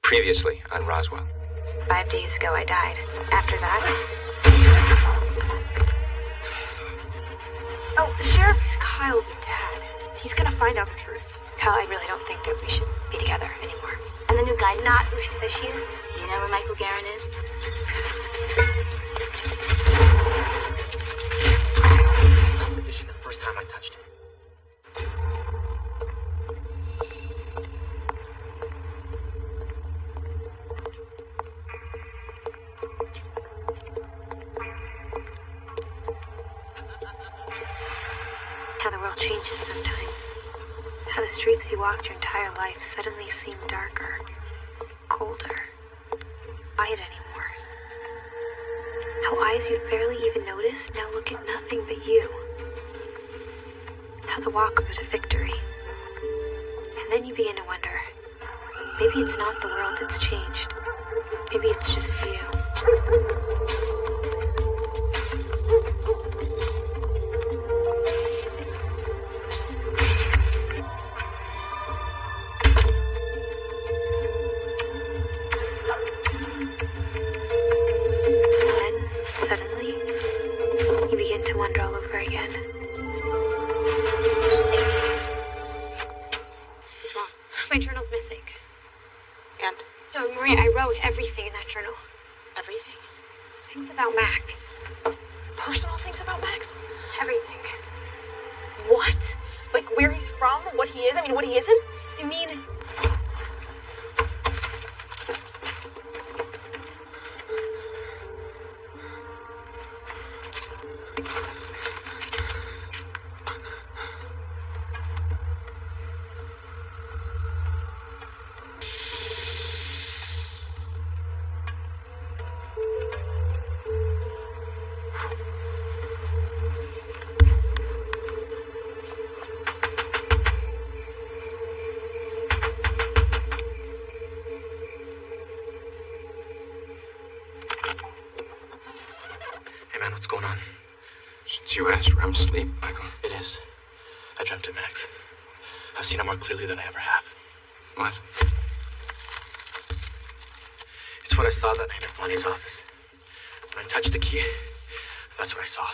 Previously on Roswell. 5 days ago, I died. After that... Oh, the sheriff is Kyle's dad. He's gonna find out the truth. Kyle, I really don't think that we should be together anymore. And the new guy, Not who she says she is. you know where Michael Guerin is? This is the first time I touched it. How the world changes sometimes. How the streets you walked your entire life suddenly seem darker, colder, quiet anymore. How eyes you've barely even noticed now look at nothing but you. How the walk was a victory. And then you begin to wonder, maybe it's not the world that's changed. Maybe it's just you. Suddenly, you begin to wonder all over again. What's wrong? My journal's missing. And No, Maria, I wrote everything in that journal. everything? Things about Max. Personal things about Max? Everything. What? Like where he's from? What he is? I mean, what he isn't? I mean... Hey man, what's going on? Since you asked REM sleep, Michael. It is. I dreamt of Max. I've seen him more clearly than I ever have. What? It's what I saw that night in Lonnie's office. When I touched the key, that's what I saw.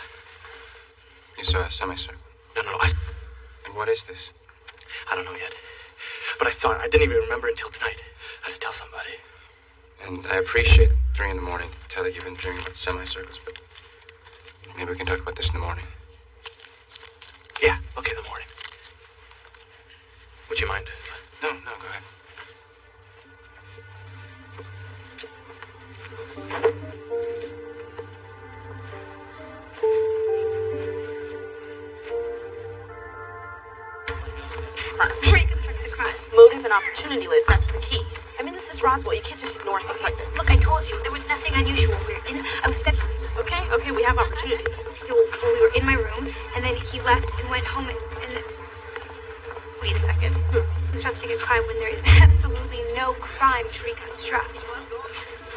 You saw a semicircle. No, And what is this? I don't know yet. But I saw it. I didn't even remember until tonight. I had to tell somebody. And I appreciate 3 in the morning to tell that you've been dreaming about semicircles, but maybe we can talk about this in the morning. Yeah, okay, the morning. Would you mind? No, go ahead. Pretty concerned with the crime. Motive and opportunity, Liz, that's the key. I mean, this is Roswell. You can't just ignore things like this. Look, I told you, there was nothing unusual. I was studying. Okay, we have opportunity. Well, we were in my room, and then he left and went home, and wait a second. Constructing a crime when there is absolutely no crime to reconstruct.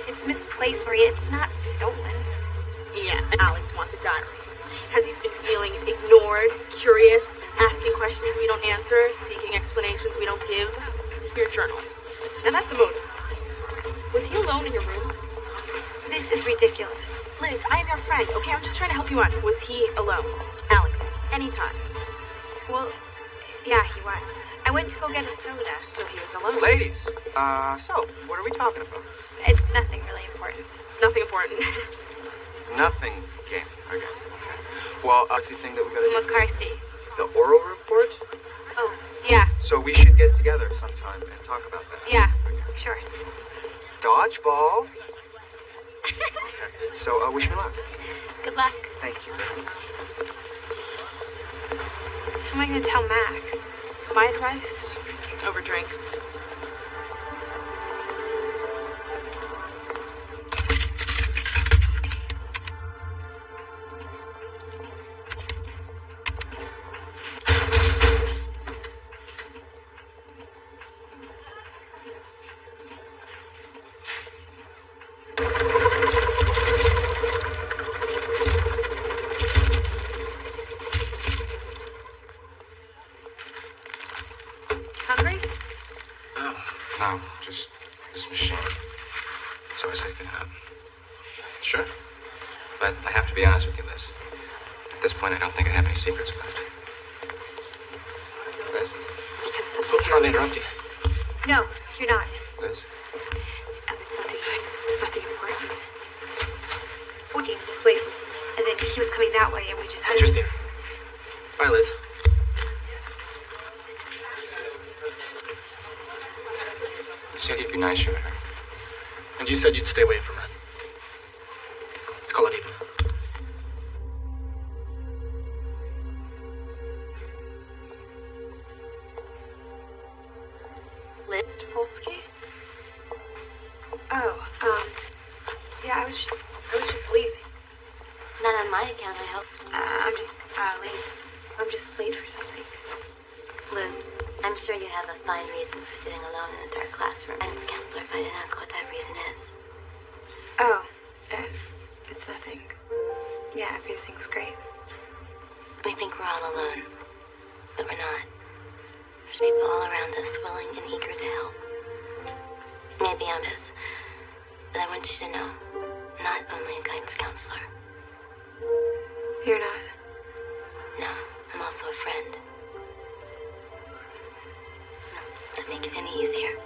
It's misplaced, Maria. It's not stolen. Yeah, and Alex wants the diary. Has he been feeling ignored, curious, asking questions we don't answer, seeking explanations we don't give? Your journal. And that's a motive. Was he alone in your room? This is ridiculous. Liz, I am your friend, okay? I'm just trying to help you out. Was he alone? Alex, anytime. Well, yeah, he was. I went to go get a soda. So he was alone. Ladies, so, what are we talking about? It's nothing really important. Nothing important. Nothing, game. Okay. Well, the thing that we gotta do, McCarthy. the oral report, Oh, yeah, so we should get together sometime and talk about that. yeah, Okay. sure. Dodgeball. Okay. So, wish me luck. Good luck. Thank you. How am I going to tell Max? My advice? Over drinks. No, just this machine. It's always how you get up. Sure. But I have to be honest with you, Liz. At this point, I don't think I have any secrets left. Liz? Because something I'm not interrupting. No, you're not. Liz? It's nothing. It's nothing important. We came this way, and then he was coming that way, and we just had Interesting. Bye, Liz. You said you'd be nicer to her. And you said you'd stay away from her. Let's call it even. Liz? Polsky? Oh, yeah, I was just leaving. Not on my account, I hope. I'm just, late. I'm just late for something. Liz, I'm sure you have a fine reason for sitting alone in a dark classroom. Guidance counselor if I didn't ask what that reason is. Oh, it's nothing. Yeah, everything's great. We think we're all alone, but we're not. There's people all around us willing and eager to help. Maybe I'm this, but I want you to know, not only a guidance counselor. You're not. No, I'm also a friend. No, does that make it any easier?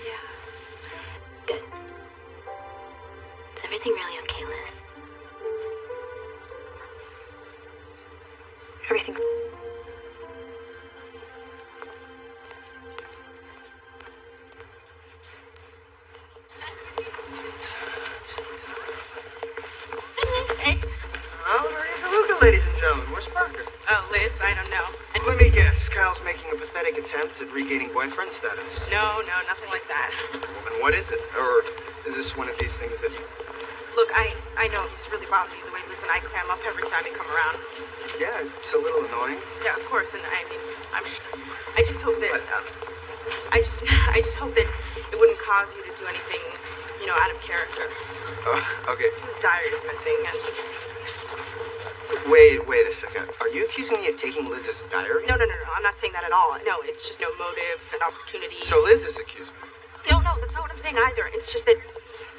Yeah. Good. Is everything really okay, Liz? Everything's... Hey. Hallelujah, ladies and gentlemen. Where's Parker? Oh, Liz, I don't know. Let me guess. Kyle's making a pathetic attempt at regaining boyfriend status. No, nothing like that. And what is it? Or is this one of these things that you... Look, I know it's really bothered you the way Liz and I cram up every time you come around. Yeah, it's a little annoying. Yeah, of course, and I mean, I just hope that, I just hope that it wouldn't cause you to do anything, out of character. Okay. His diary is missing, and... Wait a second. Are you accusing me of taking Liz's diary? No, I'm not saying that at all. No, it's just no motive and opportunity. So Liz is accusing me. No, that's not what I'm saying either. It's just that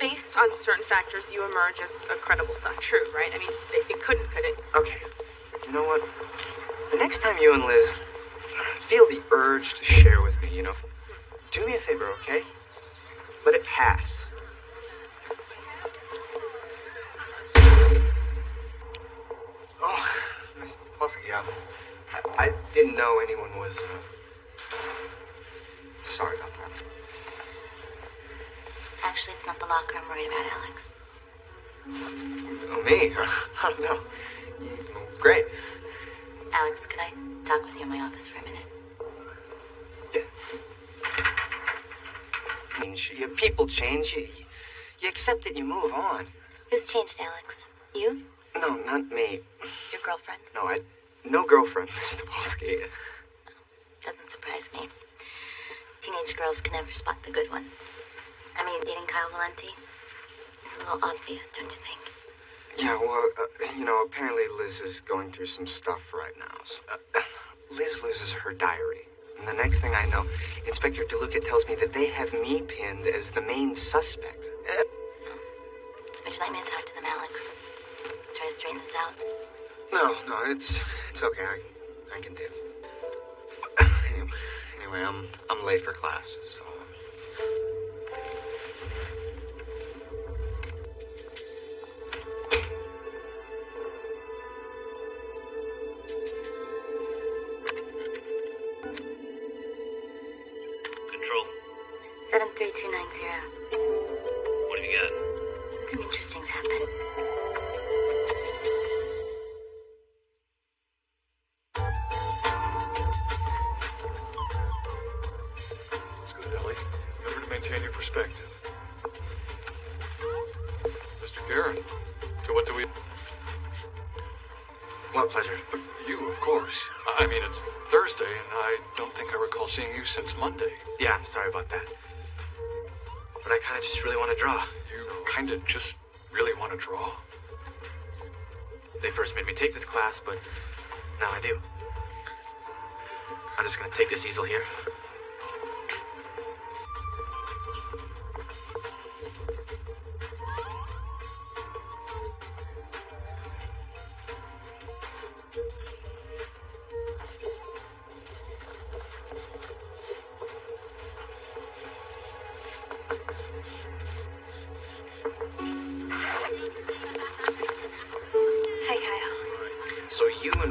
based on certain factors, you emerge as a credible suspect. True, right? I mean, it couldn't, could it? Okay. You know what? The next time you and Liz feel the urge to share with me, do me a favor, okay? Let it pass. Oh, Mrs. Polsky, I didn't know anyone was, sorry about that. Actually, it's not the locker I'm worried about, Alex. Oh, me? Oh, no. Great. Alex, could I talk with you in my office for a minute? Yeah. I mean, people change. You accept it, you move on. Who's changed, Alex? You? No, not me. Your girlfriend? No girlfriend, Mr. Polsky. Doesn't surprise me. Teenage girls can never spot the good ones. I mean, dating Kyle Valenti is a little obvious, don't you think? Yeah, well, apparently Liz is going through some stuff right now. So, Liz loses her diary. And the next thing I know, Inspector DeLuca tells me that they have me pinned as the main suspect. Would you like me to talk to them, Alex? Try to straighten this out? No, it's okay. I can deal. Anyway, I'm late for class, so... Control. 73290. What have you got? Something interesting's happened. That's good, Ellie. Remember to maintain your perspective. Mr. Guerin, so what do we... What pleasure? You, of course. I mean, it's Thursday, and I don't think I recall seeing you since Monday. Yeah, I'm sorry about that. But I kind of just really want to draw. You kind of just really want to draw? They first made me take this class, but now I do. I'm just going to take this easel here.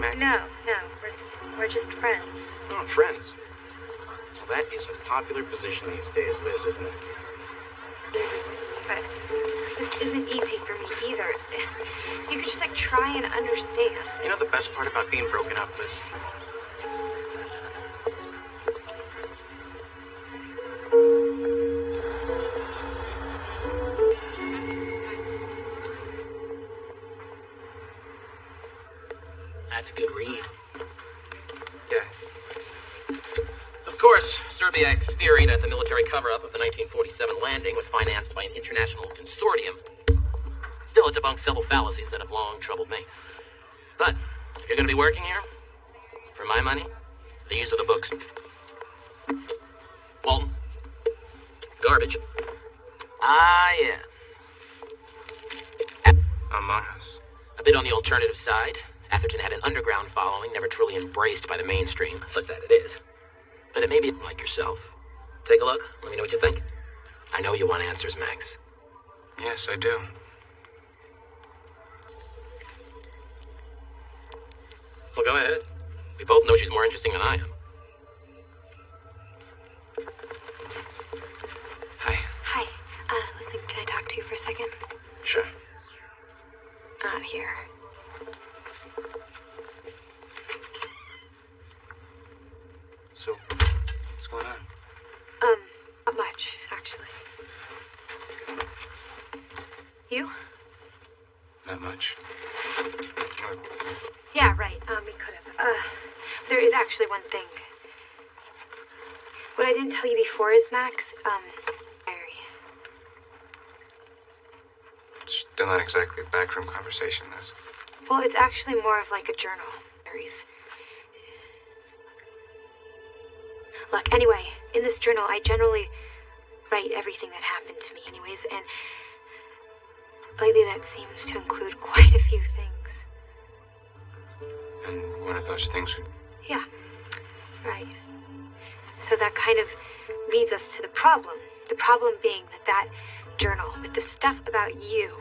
Mac? No. We're just friends. Oh, friends. Well, that is a popular position these days, Liz, isn't it? But this isn't easy for me either. You could just, like, try and understand. You know the best part about being broken up, Liz? That's a good read. Yeah. Of course, Serbiak's theory that the military cover-up of the 1947 landing was financed by an international consortium still it debunks several fallacies that have long troubled me. But if you're going to be working here, for my money, these are the books. Walton. Garbage. Ah, yes. Among Us. A bit on the alternative side. Atherton had an underground following, never truly embraced by the mainstream, such that it is. But it may be like yourself. Take a look. Let me know what you think. I know you want answers, Max. Yes, I do. Well, go ahead. We both know she's more interesting than I am. Hi. Hi. Listen, can I talk to you for a second? Sure. Not here. So, what's going on? Not much, actually. You? Not much. Yeah, right. We could have. There is actually one thing. What I didn't tell you before is, Max, diary. Still not exactly a backroom conversation, this. Well, it's actually more of like a journal. Diaries. Look, anyway, in this journal, I generally write everything that happened to me anyways, and lately that seems to include quite a few things. And one of those things would... Yeah, right. So that kind of leads us to the problem. The problem being that journal, with the stuff about you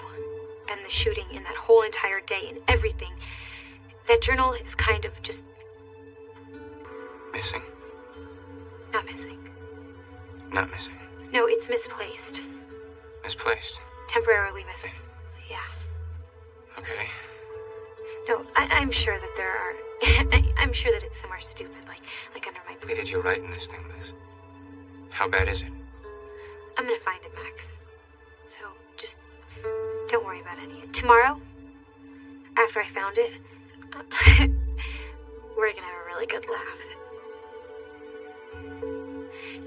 and the shooting and that whole entire day and everything, that journal is kind of just... Missing? Not missing. Not missing. No, it's misplaced. Misplaced. Temporarily missing. Yeah. Okay. No, I'm sure that there are... I'm sure that it's somewhere stupid, like under my... What did you write in this thing, Liz? How bad is it? I'm gonna find it, Max. So, just don't worry about any. Tomorrow, after I found it, we're gonna have a really good laugh.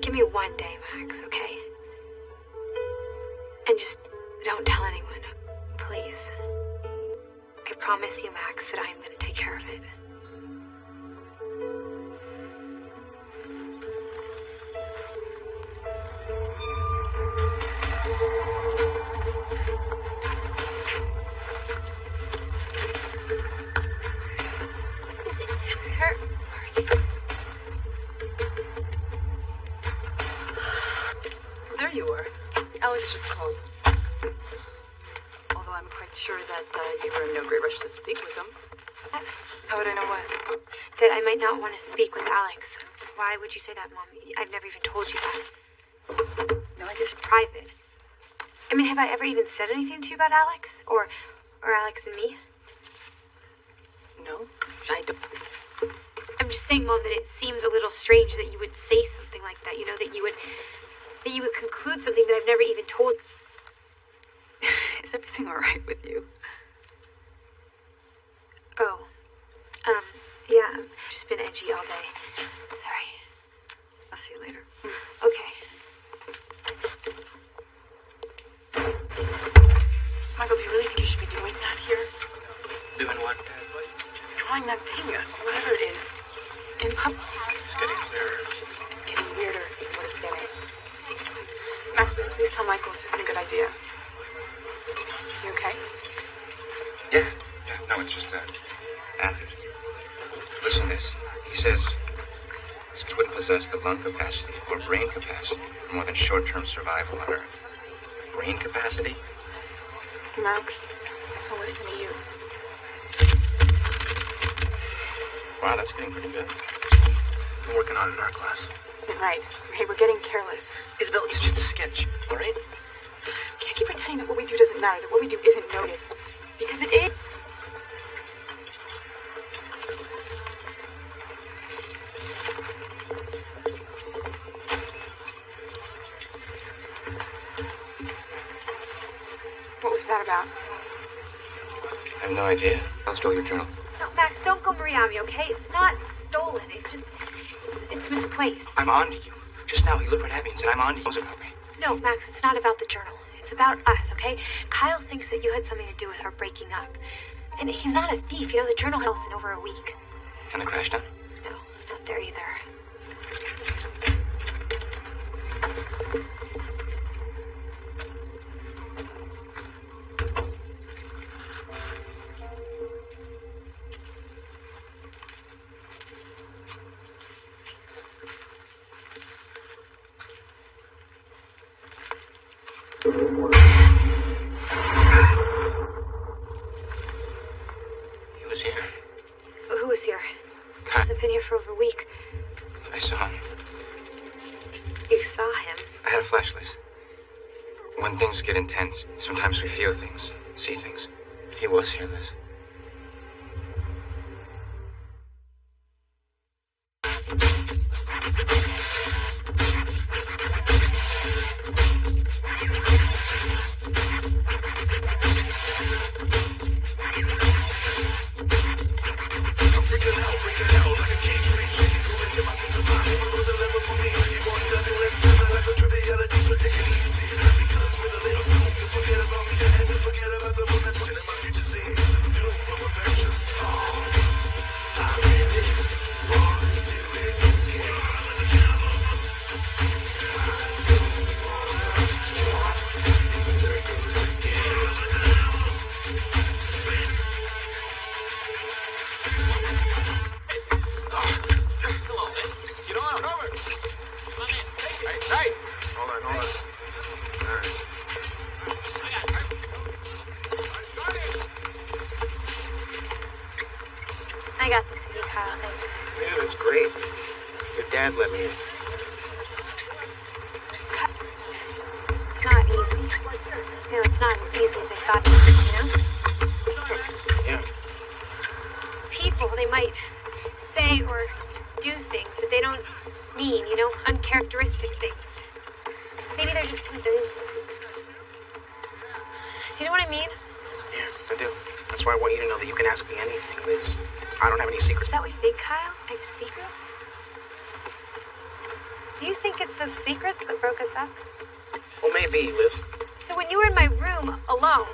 Give me one day, Max, okay? And just don't tell anyone, please. I promise you, Max, that I'm gonna take care of it. There you were. Alex just called. Although I'm quite sure that you were in no great rush to speak with him. How would I know what? That I might not want to speak with Alex. Why would you say that, Mom? I've never even told you that. No, I just... Private. I mean, have I ever even said anything to you about Alex? Or Alex and me? No, I don't. I'm just saying, Mom, that it seems a little strange that you would say something like that. You know, that you would conclude something that I've never even told. Is everything all right with you? Oh. Yeah, I've just been edgy all day. Sorry. I'll see you later. Okay. Michael, do you really think you should be doing that here? Doing what? Drawing that thing, whatever it is, in public. It's getting clearer. It's getting weirder, is what it's getting. Max, will you please tell Michael this isn't a good idea? You okay? Yeah. No, it's just, Atherton. Listen to this. He says this kid wouldn't possess the lung capacity or brain capacity for more than short-term survival on Earth. Brain capacity? Max, I'll listen to you. Wow, that's getting pretty good. I'm working on it in our class. Right. Hey, we're getting careless. Isabel, it's just a sketch, all right? Can't keep pretending that what we do doesn't matter, that what we do isn't noticed. Because it is. What was that about? I have no idea. I'll steal your journal. No, Max, don't go Marie on me, okay? It's not stolen. It's misplaced. I'm on to you. Just now he looked right at me and said, I'm on to you. What's about me? No, Max, it's not about the journal. It's about us, okay? Kyle thinks that you had something to do with our breaking up. And he's not a thief. You know, the journal held us in over a week. And the crash done? No, not there either. He was here. Who was here? Kyle. Hasn't been here for over a week. I saw him. You saw him? I had a flash, Liz. When things get intense, sometimes we feel things, see things. He was here, Liz. I got the CD, Kyle. Thanks. Yeah, that's great. Your dad let me in. It's not easy. You know, it's not as easy as I thought it would, you know? Yeah. People, they might say or do things that they don't mean, you know, uncharacteristic things. Maybe they're just convinced. Do you know what I mean? Yeah, I do. That's why I want you to know that you can ask me anything, Liz. I don't have any secrets. Is that what you think, Kyle? I have secrets? Do you think it's those secrets that broke us up? Well, maybe, Liz. So when you were in my room alone,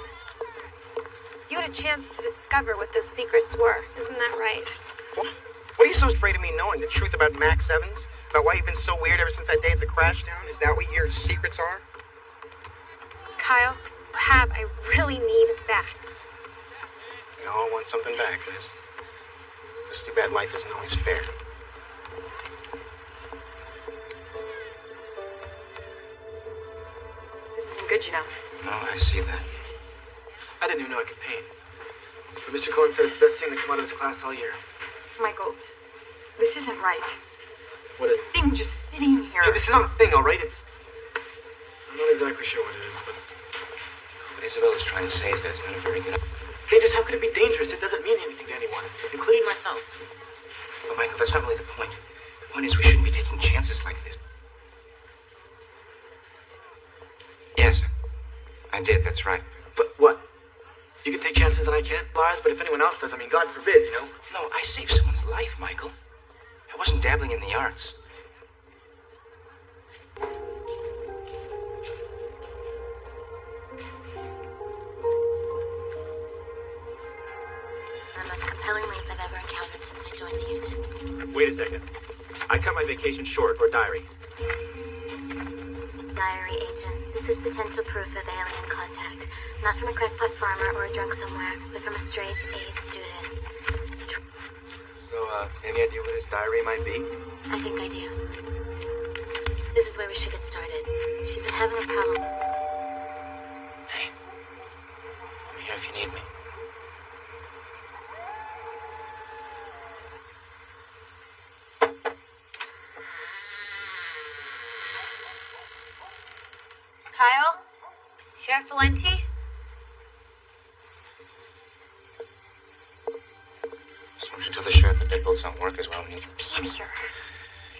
you had a chance to discover what those secrets were. Isn't that right? What are you so afraid of me knowing? The truth about Max Evans? About why you've been so weird ever since that day at the crash down? Is that what your secrets are? Kyle, Hab, I really need back. We all want something back, Liz. It's too bad life isn't always fair. This isn't good, you know. No, I see that. I didn't even know I could paint. But Mr. Cohen said it's the best thing to come out of this class all year. Michael, this isn't right. What is... Thing just sitting here. Hey, this is not a thing, all right? It's... I'm not exactly sure what it is, but... What Isabel is trying to say is that it's not a very good... Dangerous? How could it be dangerous? It doesn't mean anything to anyone, including myself. But, Michael, that's not really the point. The point is we shouldn't be taking chances like this. Yes, I did, that's right. But what? You can take chances and I can't? Lies, but if anyone else does, I mean, God forbid, you know? No, I saved someone's life, Michael. I wasn't dabbling in the arts. The most compelling leads I've ever encountered since I joined the unit. Wait a second. I cut my vacation short, or diary. Diary agent, this is potential proof of alien contact. Not from a crackpot farmer or a drunk somewhere, but from a straight A student. So, any idea what his diary might be? I think I do. This is where we should get started. She's been having a problem. Hey, I'm here if you need me. Kyle? Sheriff Valenti? So won't you tell the sheriff that deadbolts don't work as well when you... Be in here.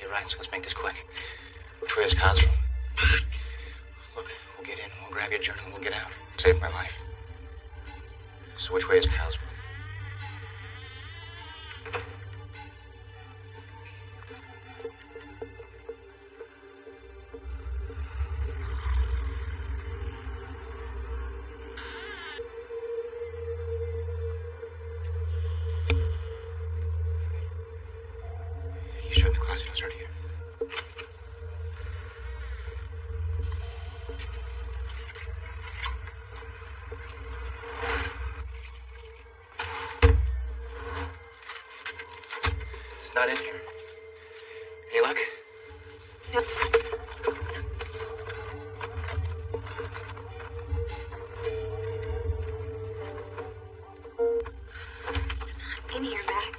You're right, so let's make this quick. Which way is Cosmo? Look, we'll get in, we'll grab your journal, and we'll get out. Saved my life. So which way is Cosmo? You sure the closet was right here? It's not in here. Any luck? No. It's not in here, Max.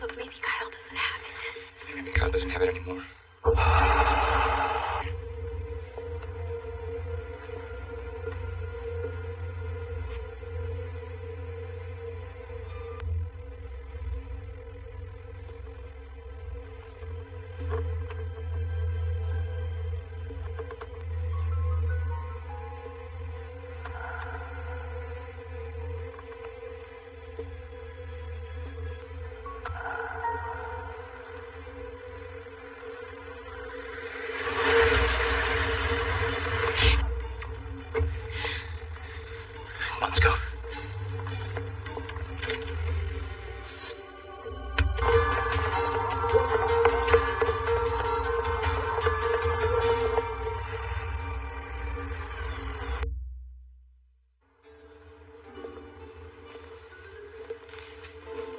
Look, maybe Kyle doesn't have it. Maybe Kyle doesn't have it anymore. Let's go.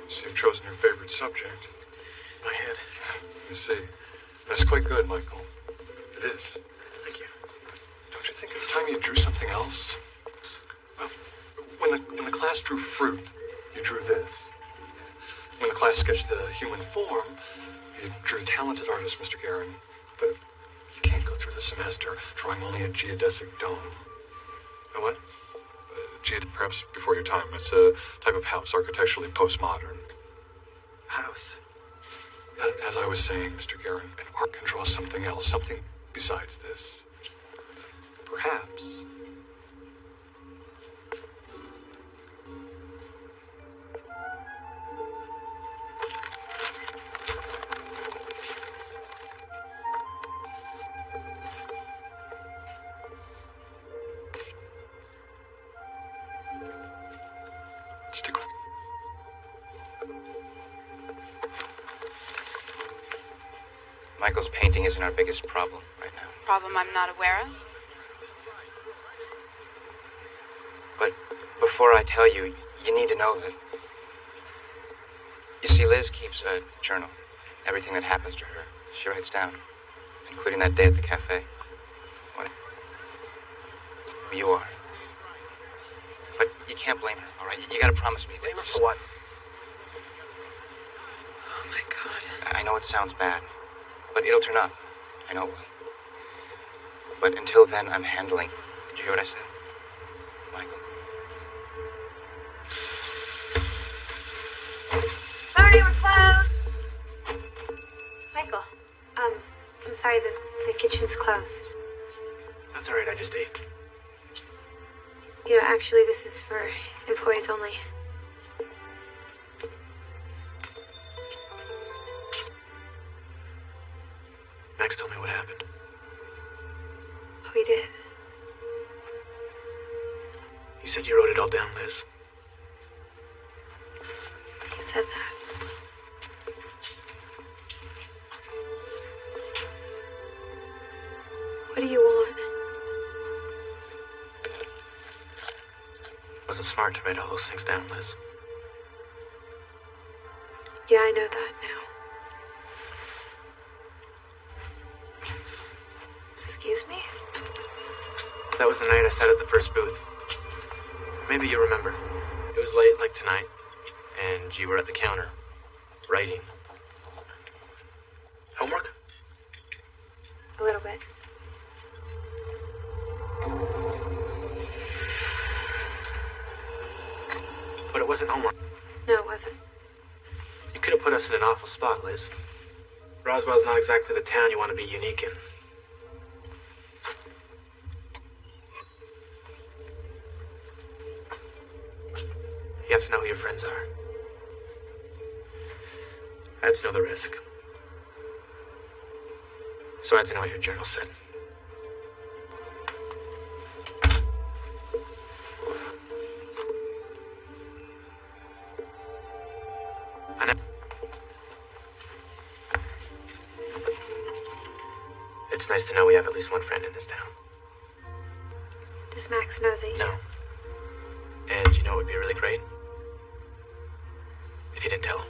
So you've chosen your favorite subject. My head. You see. That's quite good, Michael. It is. Thank you. Don't you think it's time you drew something else? Well, when the class drew fruit, you drew this. When the class sketched the human form, you drew talented artist, Mr. Guerin. But you can't go through the semester drawing only a geodesic dome. A what? Perhaps before your time. It's a type of house, architecturally postmodern. House. As I was saying, Mr. Guerin, an art can draw something else, something besides this. Perhaps. Stick with me. Michael's painting isn't our biggest problem right now. Problem I'm not aware of? But before I tell you, you need to know that... You see, Liz keeps a journal. Everything that happens to her, she writes down. Including that day at the cafe. What? Who you are. But you can't blame her, all right? You gotta promise me. Blame her for what? Oh my God. I know it sounds bad, but it'll turn up. I know it will. But until then, I'm handling. Did you hear what I said? Michael. Sorry, we're closed. Michael, I'm sorry, the kitchen's closed. That's all right, I just ate. You know, actually, this is for employees only. Max told me what happened. Oh, he did. You said you wrote it all down, Liz. He said that. What do you want? It wasn't smart to write all those things down, Liz. Yeah, I know that now. Excuse me? That was the night I sat at the first booth. Maybe you remember. It was late, like tonight, and you were at the counter, writing. Homework? A little bit. wasn't homework. No, it wasn't. You could have put us in an awful spot, Liz. Roswell's not exactly the town you want to be unique in. You have to know who your friends are. I had to know the risk. So I had to know what your journal said. It's nice to know we have at least one friend in this town. Does Max know that you... No. And you know what would be really great? If you didn't tell him.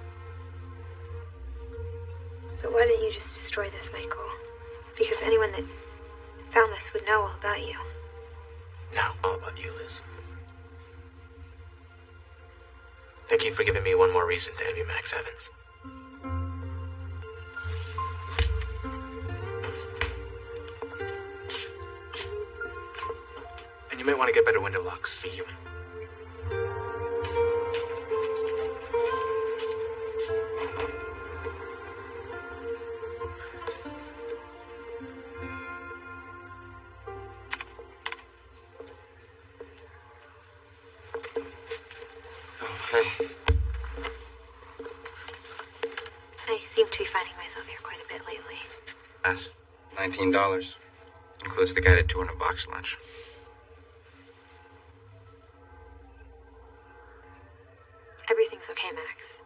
But why didn't you just destroy this, Michael? Because anyone that found this would know all about you. No, all about you, Liz. Thank you for giving me one more reason to envy Max Evans. And you might want to get better window locks. Be human. Hey. I seem to be finding myself here quite a bit lately. That's $19. Includes the guided tour and a box lunch. Everything's okay, Max.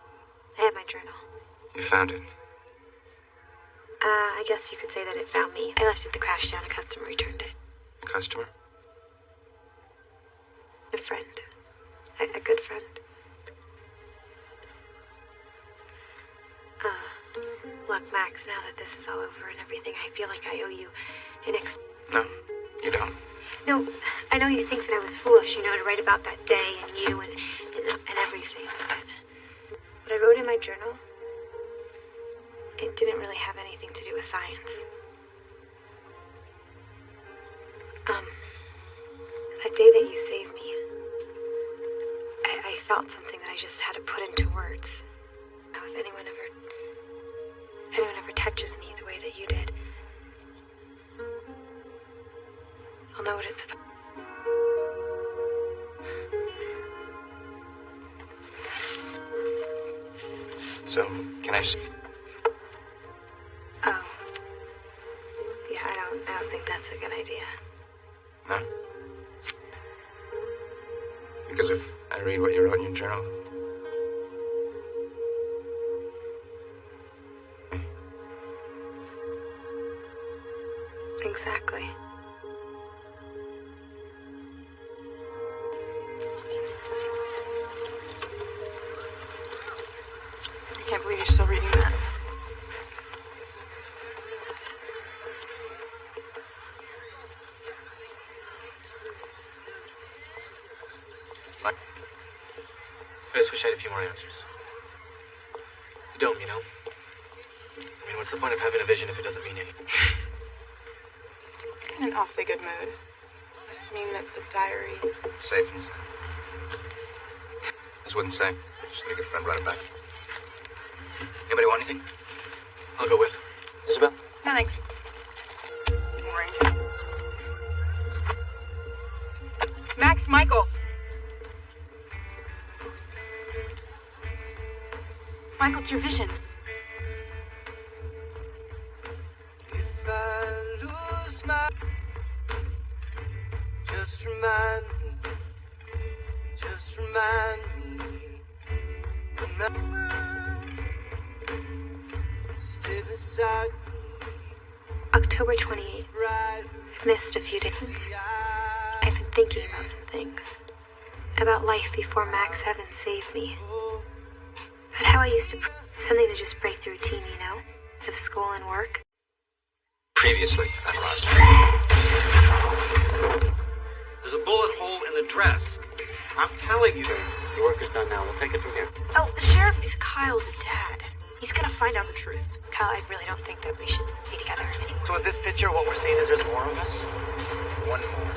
I have my journal. You found it. I guess you could say that it found me. I left it at the crash down. A customer returned it. A customer? A friend. A good friend. Look, Max, now that this is all over and everything, I feel like I owe you an No, you don't. No, I know you think that I was foolish, to write about that day and you and everything. But what I wrote in my journal, it didn't really have anything to do with science. That day that you saved me, I felt something that I just had to put into words. Now, if anyone ever touches me the way that you did, I'll know what it's about. So, can I Oh. Yeah, I don't think that's a good idea. No? Because if I read what you wrote in your journal... Exactly. I can't believe you're still reading that. I just wish I had a few more answers. You don't, I mean, what's the point of having a vision if it doesn't mean anything? I'm in an awfully good mood. Must mean that the diary... Safe and sound. Just wouldn't say. Just let a good friend write it back. Anybody want anything? I'll go with. Isabel? No, thanks. Boring. Max, Michael. Michael, it's your vision. If I lose my... Just remind me. Remember, stay beside me. October 28th. I've missed a few days. I've been thinking about some things. About life before Max Evans saved me. About how I used to... Something to just break the routine, of school and work. Previously at Roswell. There's a bullet hole in the dress. I'm telling you. Your work is done now. We'll take it from here. Oh, the sheriff is Kyle's dad. He's gonna find out the truth. Kyle, I really don't think that we should be together anymore. So in this picture, what we're seeing is there's more of us? One more.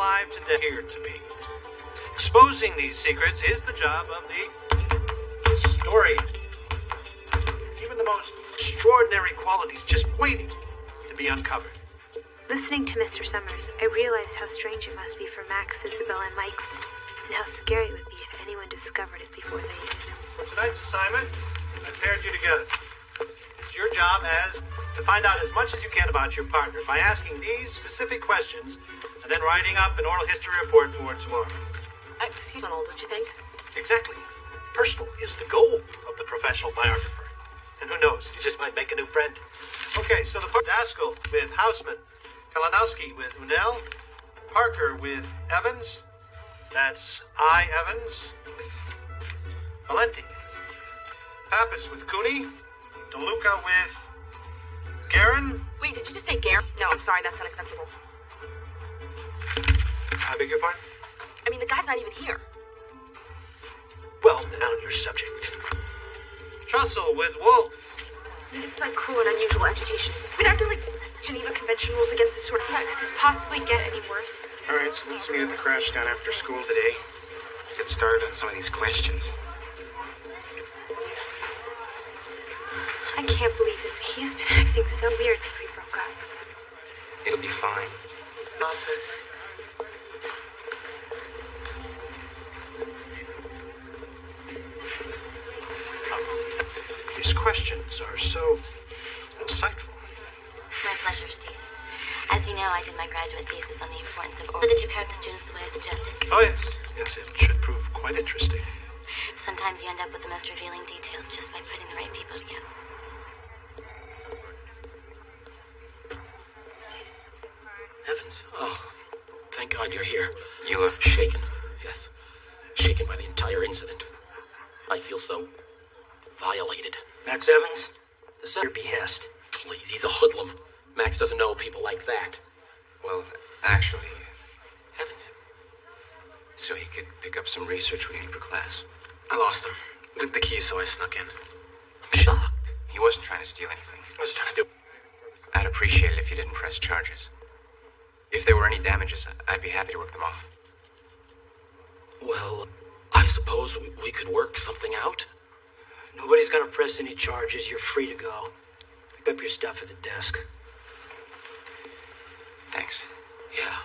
alive today appear to be. Exposing these secrets is the job of the historian. Even the most extraordinary qualities just waiting to be uncovered. Listening to Mr. Summers, I realized how strange it must be for Max, Isabel, and Michael, and how scary it would be if anyone discovered it before they did. For tonight's assignment, I paired you together. It's your job to find out as much as you can about your partner by asking these specific questions and then writing up an oral history report for tomorrow. He's old, don't you think? Exactly. Personal is the goal of the professional biographer. And who knows, you just might make a new friend. Okay, so the Daskell with Hausman, Kalinowski with Unell, Parker with Evans, that's I. Evans, Valenti, Pappas with Cooney, DeLuca with Guerin. Wait, did you just say Guerin? No, I'm sorry, that's unacceptable. I beg your pardon? I mean, the guy's not even here. Well, now your subject. Trussell with Wolf. This is like cruel and unusual education. I mean, aren't there like Geneva Convention rules against this sort of... Could this possibly get any worse? All right, so let's meet at the crash down after school today. Get started on some of these questions. I can't believe this. He's been acting so weird since we broke up. It'll be fine. Office. These questions are so insightful. My pleasure, Steve. As you know, I did my graduate thesis on the importance of order. Did you pair the students the way I suggested? Oh, yes. Yes, it should prove quite interesting. Sometimes you end up with the most revealing details just by putting the right people together. Heavens. Oh, thank God you're here. You look shaken. Yes. Shaken by the entire incident. I feel so violated. Max Evans, this is your behest. Please, he's a hoodlum. Max doesn't know people like that. Well, actually, Heavens. so he could pick up some research we need for class. I lost him. The keys, so I snuck in. I'm shocked. He wasn't trying to steal anything. I was trying to do... I'd appreciate it if you didn't press charges. If there were any damages, I'd be happy to work them off. Well, I suppose we could work something out. Nobody's gonna press any charges. You're free to go. Pick up your stuff at the desk. Thanks. Yeah.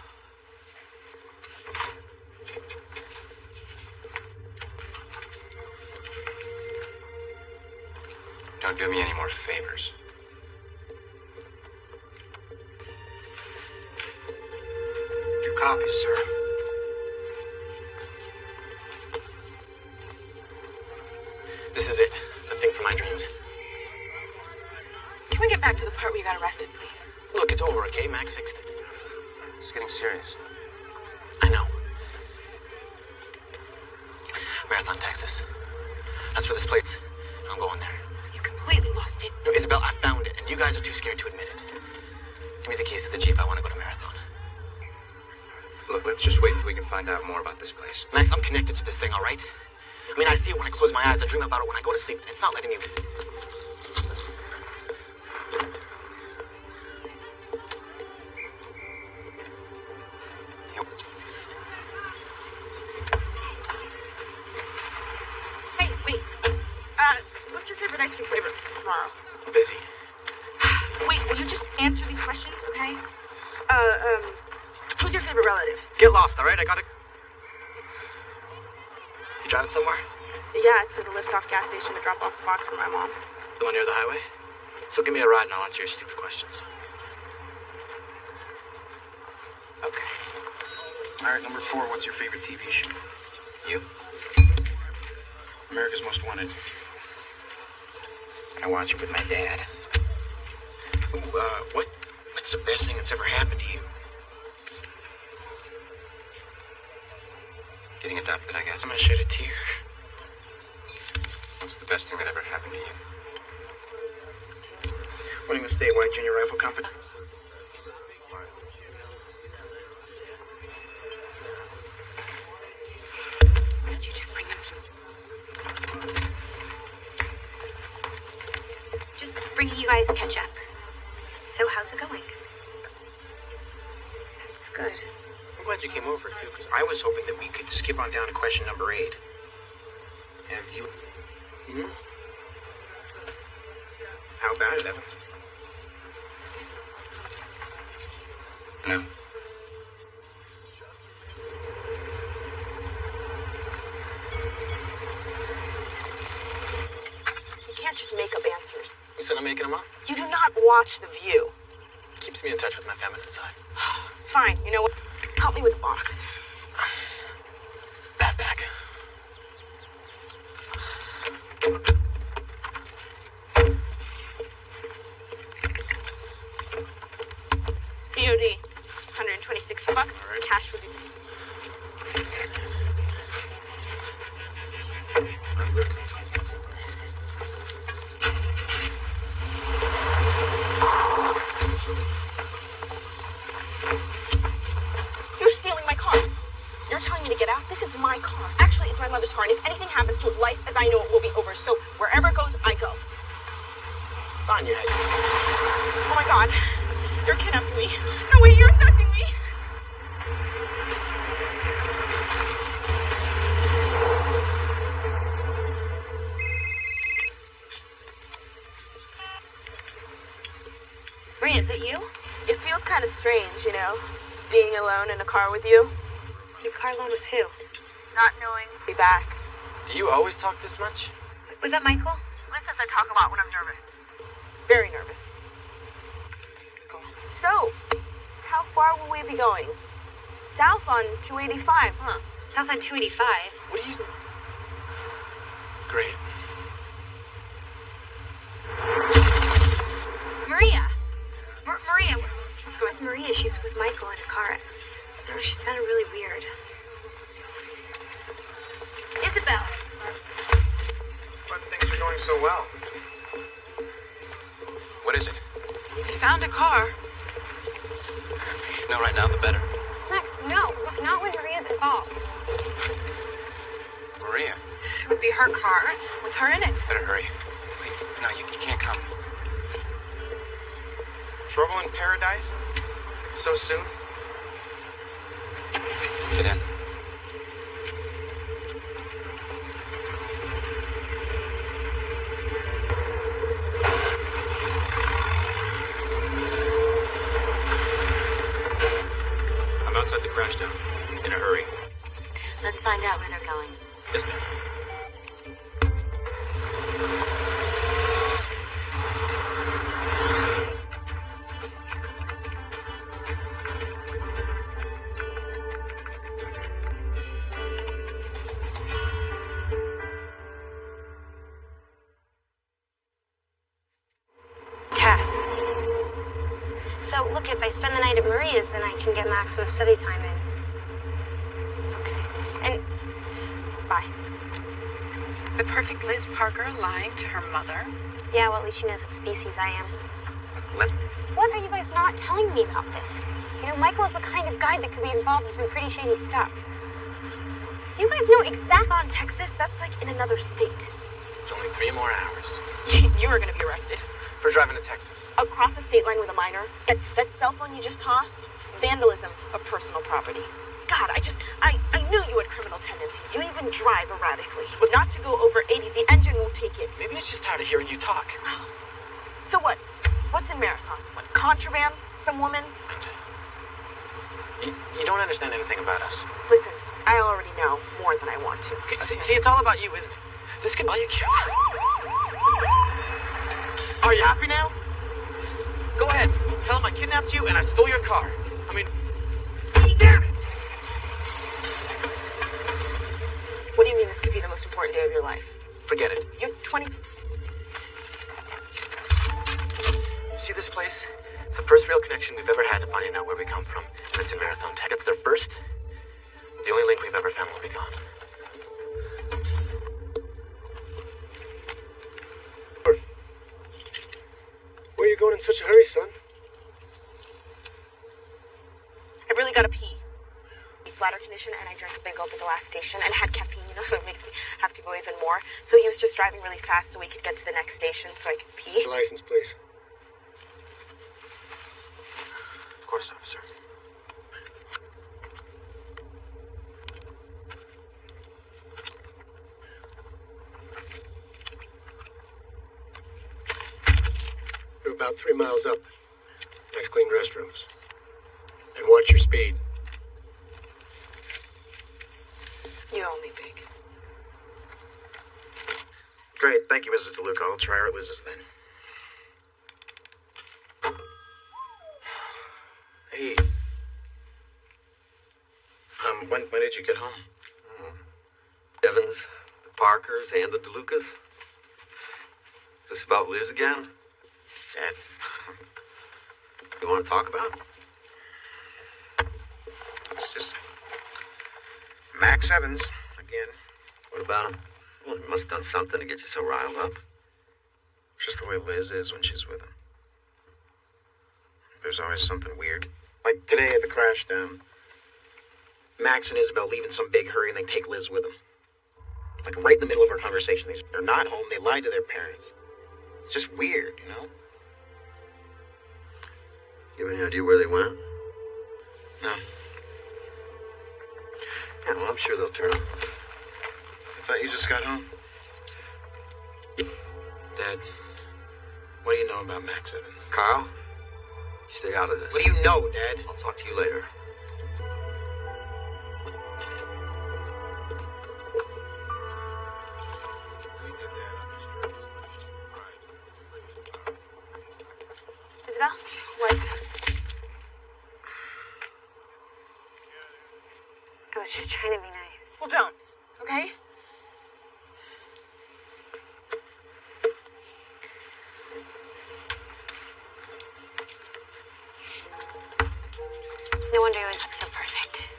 Don't do me any more favors. Your copies, sir. This is it. The thing from my dreams. Can we get back to the part where you got arrested, please? Look, it's over, okay? Max fixed it. It's getting serious. I know. Marathon, Texas. That's where this place. I'm going there. You completely lost it. No, Isabel, I found it, and you guys are too scared to admit it. Give me the keys to the Jeep. I want to go to Marathon. Look, let's just wait until we can find out more about this place. Max, I'm connected to this thing, all right? I mean, I see it when I close my eyes. I dream about it when I go to sleep. It's not letting me... Hey, wait. What's your favorite ice cream flavor tomorrow? Busy. Wait, will you just answer these questions, okay? Who's your favorite relative? Get lost, all right? I gotta... You driving somewhere? Yeah, it's at the lift-off gas station to drop off a box for my mom. The one near the highway? So give me a ride and I'll answer your stupid questions. Okay. All right, number 4, what's your favorite TV show? You? America's Most Wanted. I watch it with my dad. Ooh, what's the best thing that's ever happened to you? Getting adopted, I guess. I'm gonna shed a tear. What's the best thing that ever happened to you? Winning the statewide junior rifle competition. Why don't you just bring them some... Just bringing you guys catch up. So how's it going? That's good. I'm glad you came over. was hoping that we could skip on down to question number 8. Have you... Hmm? How about it, Evans? No. You can't just make up answers. You said I'm making them up? You do not watch The View. Keeps me in touch with my feminine side. Fine, you know what? Help me with the box. That bag. COD, $126. Right. Cash would be... You're stealing my car. You're telling me to get out? This is my car. Actually, it's my mother's car, and if anything happens to it, life as I know it will be over. So wherever it goes, I go. On your head. Oh my God. You're kidnapping me. No way, you're abducting me. Maria, is it you? It feels kind of strange, you know, being alone in a car with you. Your car alone with who? Not knowing. Be back. Do you always talk this much? Was that Michael? Liz says I talk a lot when I'm nervous. Very nervous. So, how far will we be going? South on 285, huh? South on 285. What do you... Great. Maria! Maria! Where's Maria? She's with Michael in a car. I don't know, she sounded really weird. Isabel! But things are going so well. What is it? We found a car. No, right now, the better. Max, no. Look, not when Maria's involved. Maria. It would be her car with her in it. Better hurry. Wait, no, you can't come. Trouble in paradise? So soon? Get in. I'm outside the crash down. In a hurry. Let's find out where they're going. Yes, ma'am. Test. So, look, if I spend the night at Maria's, then I can get maximum study time in. Okay. And... bye. The perfect Liz Parker lying to her mother. Yeah, well, at least she knows what species I am. Let's... What are you guys not telling me about this? You know, Michael is the kind of guy that could be involved in some pretty shady stuff. Do you guys know exactly On Texas, that's like in another state. It's only 3 more hours. You are going to be arrested. For driving to Texas. Across the state line with a minor. And that cell phone you just tossed? Vandalism of personal property. God, I knew you had criminal tendencies. You even drive erratically. But not to go over 80, the engine won't take it. Maybe it's just tired of hearing you talk. So what? What's in Marathon? What, contraband? Some woman? You don't understand anything about us. Listen, I already know more than I want to. Okay. See, it's all about you, isn't it? This could... Are you cute? Are you happy now? Go ahead. Tell him I kidnapped you and I stole your car. I mean... Damn it! What do you mean this could be the most important day of your life? Forget it. You have 20... See this place? It's the first real connection we've ever had to finding out where we come from. And it's in Marathon Tech. It's their first. The only link we've ever found will be gone. Where are you going in such a hurry, son? I really gotta pee. Bladder condition, and I drank a big gulp at the last station and had caffeine, you know, so it makes me have to go even more. So he was just driving really fast so we could get to the next station so I could pee. Your license, please. Of course, officer. about 3 miles up. Nice clean restrooms. And watch your speed. You owe me, Big. Great, thank you, Mrs. DeLuca. I'll try her at Liz's then. Hey. When did you get home? Evans, the Parkers, and the DeLucas. Is this about Liz again? Dad. You want to talk about it? It's just Max Evans again. What about him? Well, he must have done something to get you so riled up. It's just the way Liz is when she's with him. There's always something weird. Like today at the crash down. Max and Isabel leave in some big hurry and they take Liz with them. Like right in the middle of our conversation. They're not home. They lied to their parents. It's just weird, you know? You have any idea where they went? No. Yeah, well, I'm sure they'll turn up. I thought you just got home. Dad, what do you know about Max Evans? Carl, you stay out of this. What do you know, Dad? I'll talk to you later. Isabel? What? I was just trying to be nice. Well, don't. Okay? No wonder you always look so perfect.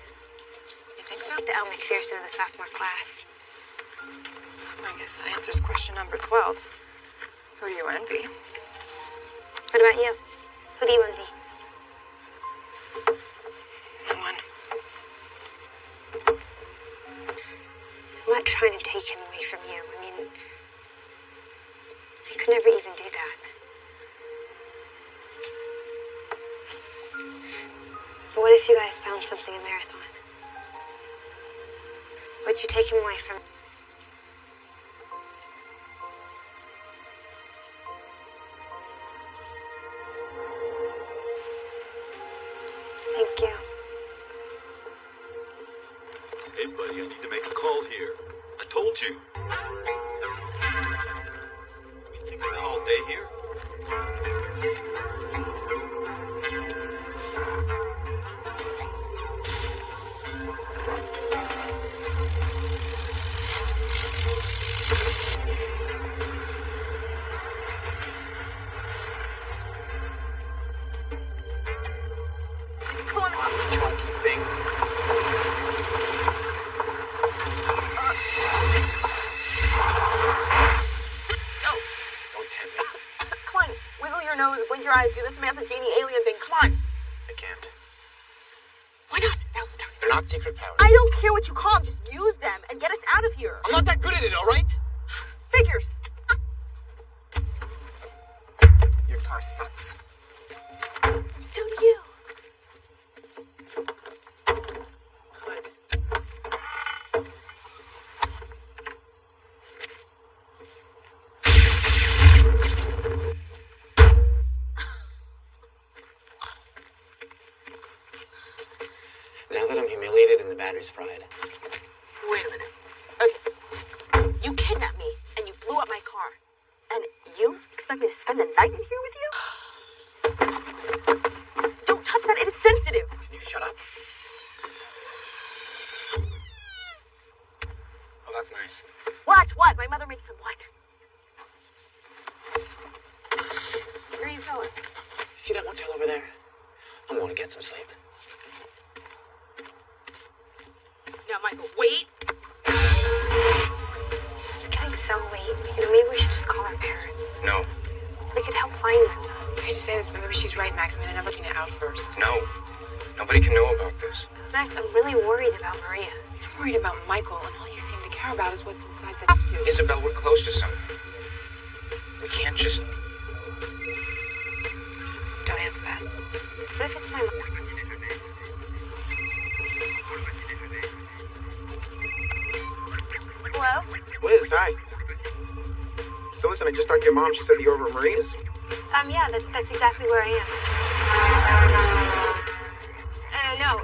You think so? The Elle McPherson of the sophomore class. I guess that answers question number 12. Who do you envy? What about you? Who do you envy? No one. I'm not trying to take him away from you. I mean, I could never even do that. But what if you guys found something in Marathon? Would you take him away from me? Thank you. Hey, buddy, I need to make a call here. I told you. You think we're all day here? Chunky thing. Don't tempt me. Come on, wiggle your nose, blink your eyes, do the Samantha Janey alien thing. Come on. I can't. Why not? Now's the time. They're not secret powers. I don't care what you call them. Just use them and get us out of here. I'm not that good at it, all right? Figures. Your car sucks. So do you. Now that I'm humiliated and the battery's fried. Wait a minute. Okay. You kidnapped me and you blew up my car. And you expect me to spend the night in here with you? Don't touch that. It is sensitive. Can you shut up? Oh, that's nice. What? What? My mother makes them what? Where are you going? See that motel over there? I'm going to get some sleep. Now, Michael, wait. It's getting so late. You know, maybe we should just call our parents. No. We could help find them. I hate to say this, but maybe she's right, Max. I'm gonna never get it out first. No. Nobody can know about this. Max, I'm really worried about Maria. I'm worried about Michael, and all you seem to care about is what's inside the... Have to. Isabel, we're close to something. We can't just... Don't answer that. What if it's my mom? Hello? Liz, hi. So listen, I just talked to your mom. She said that you're over at Maria's. Yeah, that's exactly where I am.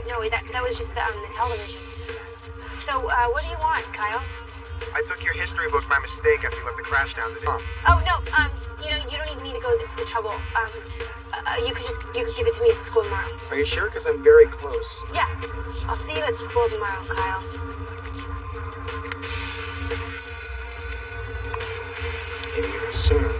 No, that was just the television. So, what do you want, Kyle? I took your history book by mistake after you left the crash down today. Oh, no, you don't even need to go to the trouble. You could give it to me at school tomorrow. Are you sure? Because I'm very close. Yeah, I'll see you at school tomorrow, Kyle. Maybe even sooner.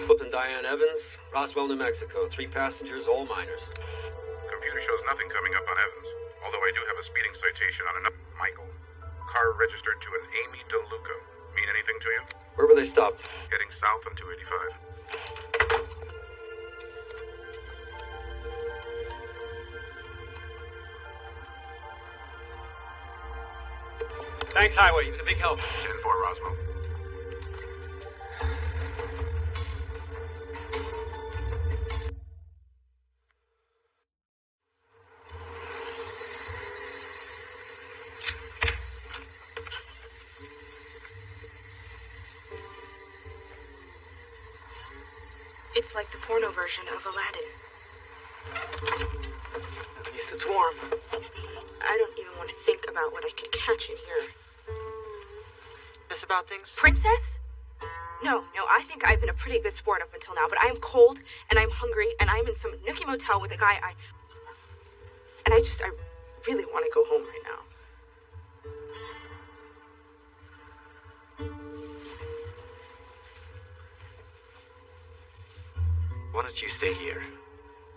Philip and Diane Evans, Roswell, New Mexico. 3 passengers, all minors. Computer shows nothing coming up on Evans, although I do have a speeding citation on another Michael. Car registered to an Amy DeLuca. Mean anything to you? Where were they stopped? Heading south on 285. Thanks, Highway. You've been a big help. 10-4, Roswell. It's like the porno version of Aladdin. At least it's warm. I don't even want to think about what I could catch in here. Just about things? Princess? No, I think I've been a pretty good sport up until now, but I am cold, and I'm hungry, and I'm in some nookie motel with a guy I really want to go home right now. Why don't you stay here?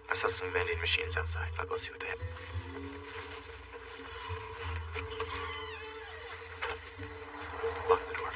I saw some vending machines outside. I'll go see what they have. Lock the door.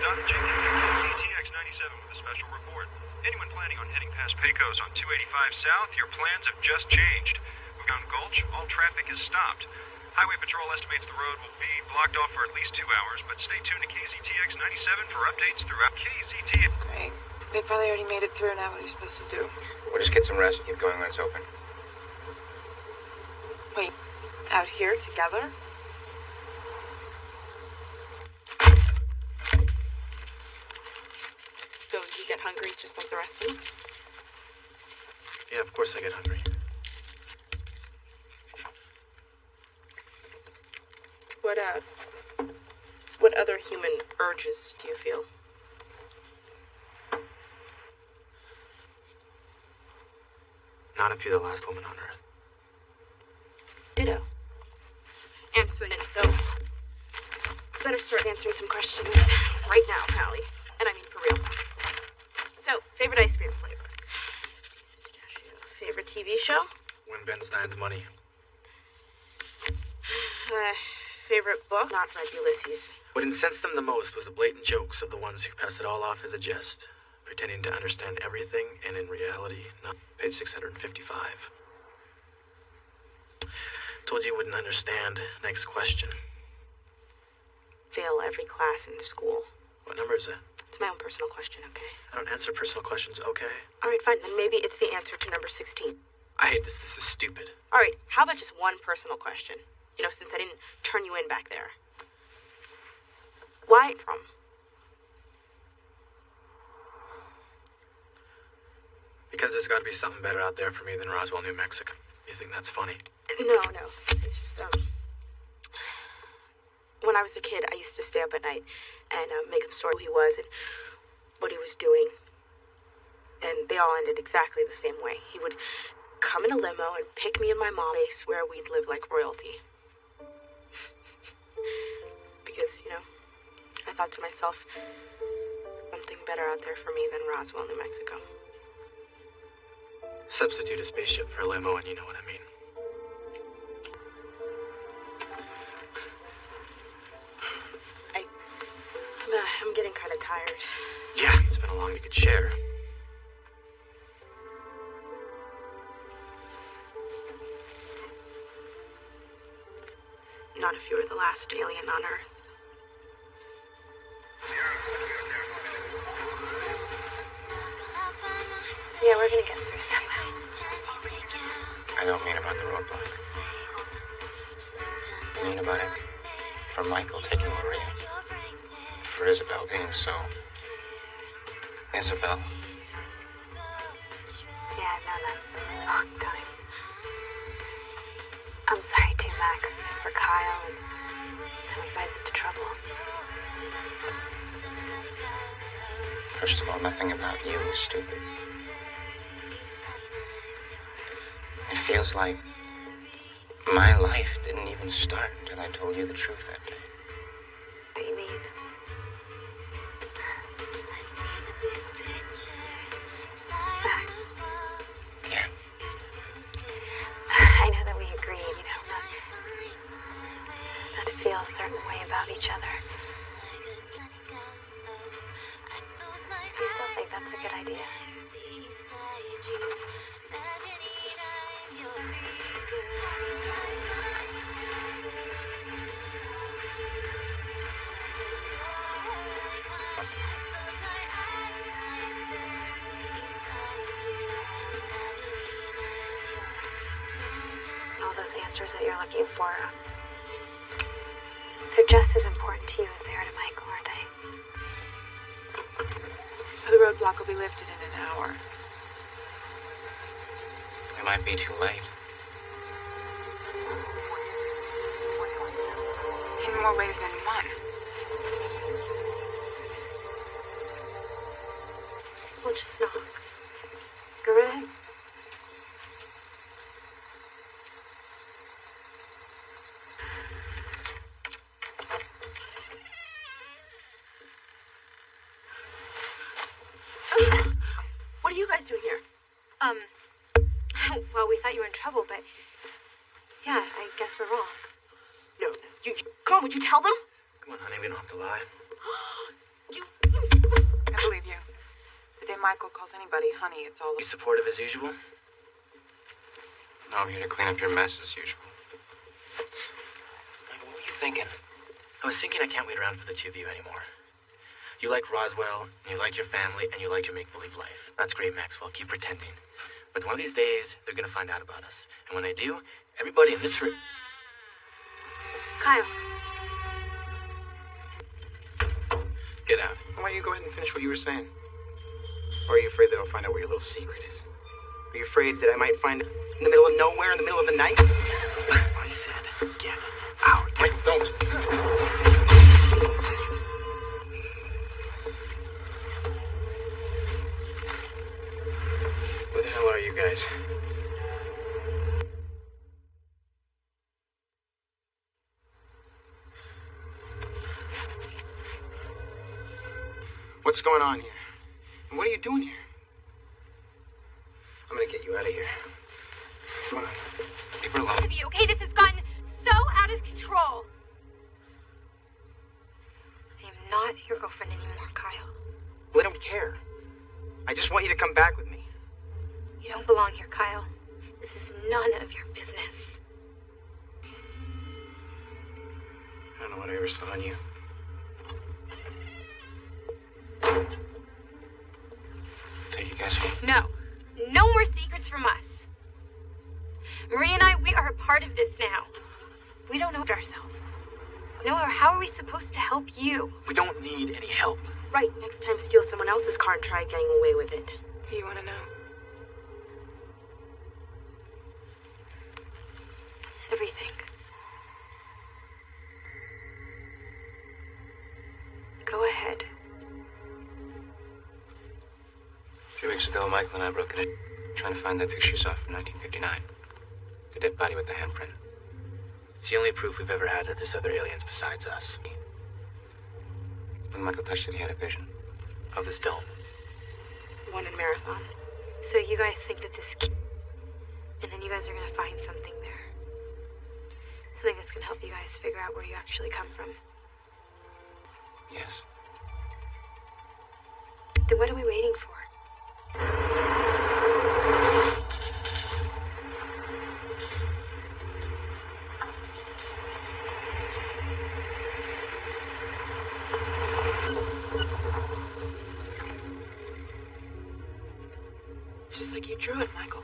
Dr. Jenkins, CTX 97 with a special report. Anyone planning on heading past Pecos on 285 South, your plans have just changed. Down Gulch, all traffic is stopped. Highway Patrol estimates the road will be blocked off for at least 2 hours, but stay tuned to KZTX 97 for updates throughout KZTX. Great. They probably already made it through. Now what are you supposed to do? We'll just get some rest and keep going when it's open. Wait, out here together? So you get hungry just like the rest of us? Yeah, of course I get hungry. What other human urges do you feel? Not if you're the last woman on Earth. Ditto. Answer it, so better start answering some questions right now, Pally. And I mean for real. So, favorite ice cream flavor? Favorite TV show? When Ben Stein's money. Favorite book? Not read Ulysses. What incensed them the most was the blatant jokes of the ones who passed it all off as a jest, pretending to understand everything, and in reality, not. Page 655. Told you you wouldn't understand. Next question. Fail every class in school. What number is that? It's my own personal question, okay? I don't answer personal questions, okay? All right, fine. Then maybe it's the answer to number 16. I hate this. This is stupid. All right, how about just one personal question? You know, since I didn't turn you in back there. Why from? Because there's got to be something better out there for me than Roswell, New Mexico. You think that's funny? No. It's just, when I was a kid, I used to stay up at night and make him story who he was and what he was doing. And they all ended exactly the same way. He would come in a limo and pick me and my mom place where we'd live like royalty. Because, you know, I thought to myself, something better out there for me than Roswell, New Mexico. Substitute a spaceship for a limo and you know what I mean. I'm getting kind of tired. Yeah, it's been a long week. We could share. Not if you were the last alien on Earth. Yeah, we're gonna get through somehow. I don't mean about the roadblock. mean about it. For Michael taking Maria. For Isabel being so... Isabel. Yeah, I've known that for a long time. I'm sorry too, Max, for Kyle and how he's guys into trouble. First of all, nothing about you is stupid. It feels like my life didn't even start until I told you the truth that day. What do you mean? Max. Yeah. I know that we agreed, not to feel a certain way about each other. Do you still think that's a good idea? All those answers that you're looking for, they're just as important to you as they are to Michael, aren't they? So the roadblock will be lifted in an hour. It might be too late. In more ways than one. We'll just knock. Go right ahead. What are you guys doing here? Well, we thought you were in trouble, but yeah, I guess we're wrong. No, come on, would you tell them? Come on, honey, we don't have to lie. I believe you. The day Michael calls anybody honey, it's all... You supportive as usual? No, I'm here to clean up your mess as usual. Michael, what were you thinking? I was thinking I can't wait around for the two of you anymore. You like Roswell, and you like your family, and you like your make-believe life. That's great, Maxwell. Keep pretending. But one of these days, they're gonna find out about us. And when they do, everybody in this room... Kyle. Get out. Why don't you go ahead and finish what you were saying? Or are you afraid that I'll find out what your little secret is? Are you afraid that I might find it in the middle of nowhere, in the middle of the night? I said, get out. Michael, don't. Who the hell are you guys? What's going on here? And what are you doing here? I'm gonna get you out of here. Come on. Leave her alone. Okay, this has gotten so out of control. I am not your girlfriend anymore, Kyle. Well, I don't care. I just want you to come back with me. You don't belong here, Kyle. This is none of your business. I don't know what I ever saw in you. Take you guys home. No. No more secrets from us. Maria and I, we are a part of this now. We don't know ourselves. No, or how are we supposed to help you? We don't need any help. Right, next time steal someone else's car and try getting away with it. Do you want to know? Everything. Go ahead. 3 weeks ago, Michael and I broke in, trying to find that picture you saw from 1959. The dead body with the handprint. It's the only proof we've ever had that there's other aliens besides us. When Michael touched it, he had a vision. Of this dome. One in Marathon. So you guys think that this... And then you guys are going to find something there. Something that's going to help you guys figure out where you actually come from. Yes. Then what are we waiting for? It's just like you drew it, Michael.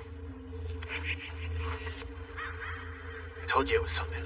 I told you it was something.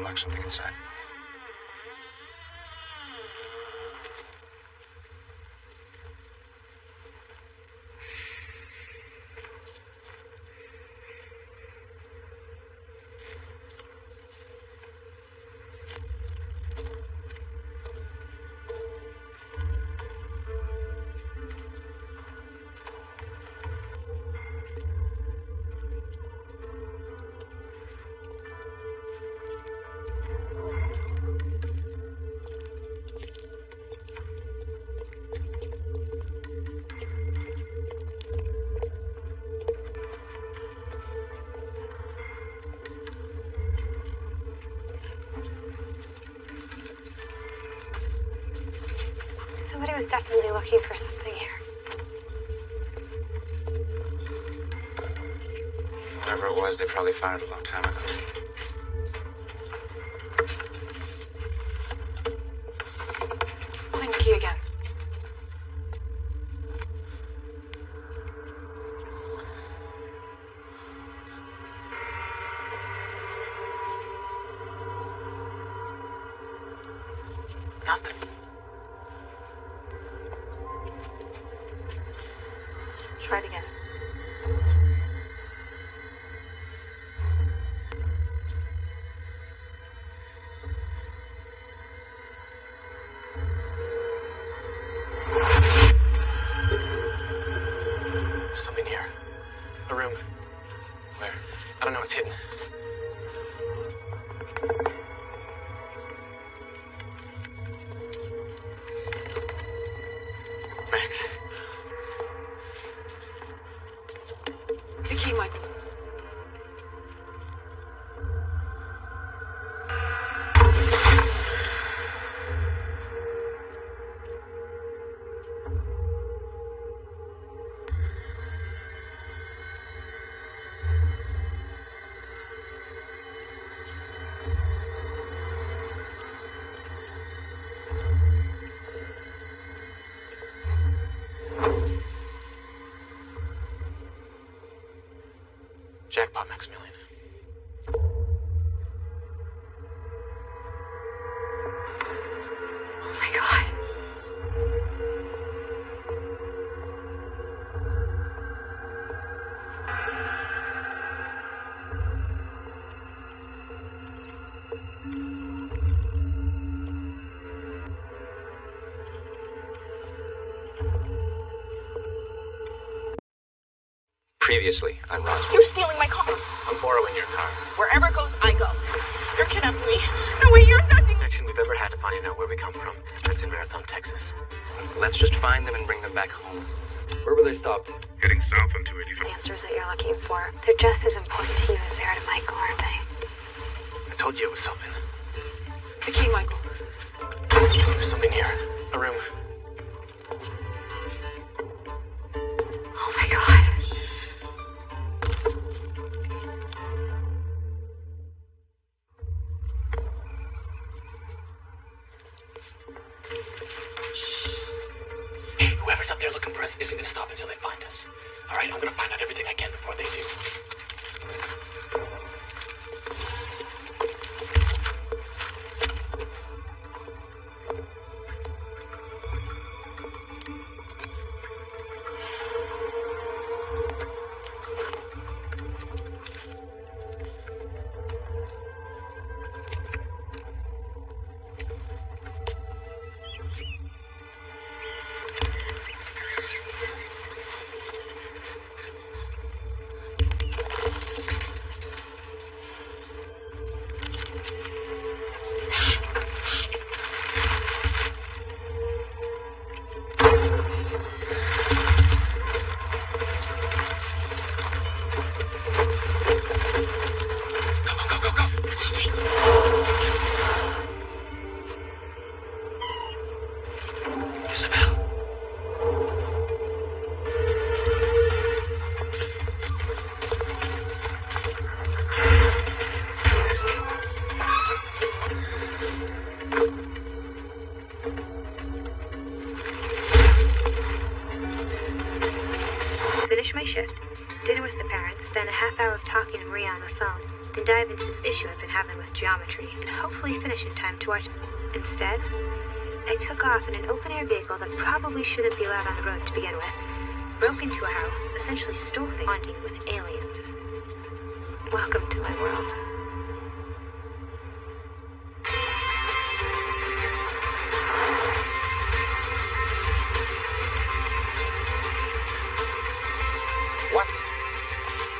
unlock something inside. Somebody was definitely looking for something here. Whatever it was, they probably found it a long time ago. Find the key again. Nothing. Try it again. Something here. A room. Where? I don't know, it's hidden. Max. The key, Michael. Jackpot, Maximilian. Oh my God. Previously on Roswell. You're stealing my car. I'm borrowing your car. Wherever it goes, I go. You're kidnapping me. No way, you're nothing. Connection we've ever had to finding out where we come from. That's in Marathon, Texas. Let's just find them and bring them back home. Where were they stopped? Heading south on The 285. answers that you're looking for, they're just as important to you as they are to Michael, aren't they? I told you it was something. The key, Michael. There's something here. A room. Oh my God. Hey, whoever's up there looking for us isn't gonna stop until they find us. All right, I'm gonna find out everything I can before they do. Finished my shift, dinner with the parents, then a half hour of talking to Maria on the phone. and dive into this issue I've been having with geometry, and hopefully finish in time to watch. Instead, I took off in an open-air vehicle that probably shouldn't be allowed on the road to begin with, broke into a house, essentially stole things, haunting with aliens. Welcome to my world. What?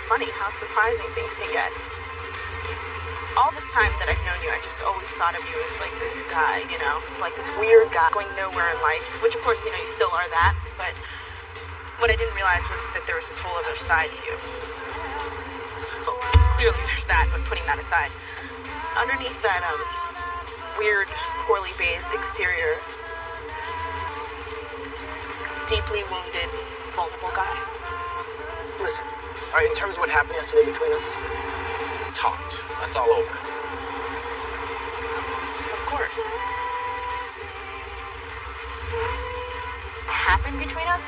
Funny how surprising things can get. All this time that I've known you, I just always thought of you as like this guy, you know, like this weird guy going nowhere in life, which of course, you know, you still are that, but what I didn't realize was that there was this whole other side to you. Well, clearly there's that, but putting that aside, underneath that weird, poorly bathed exterior, deeply wounded, vulnerable guy. Listen, all right, in terms of what happened yesterday between us, we talked. That's all over. Of course. What happened between us?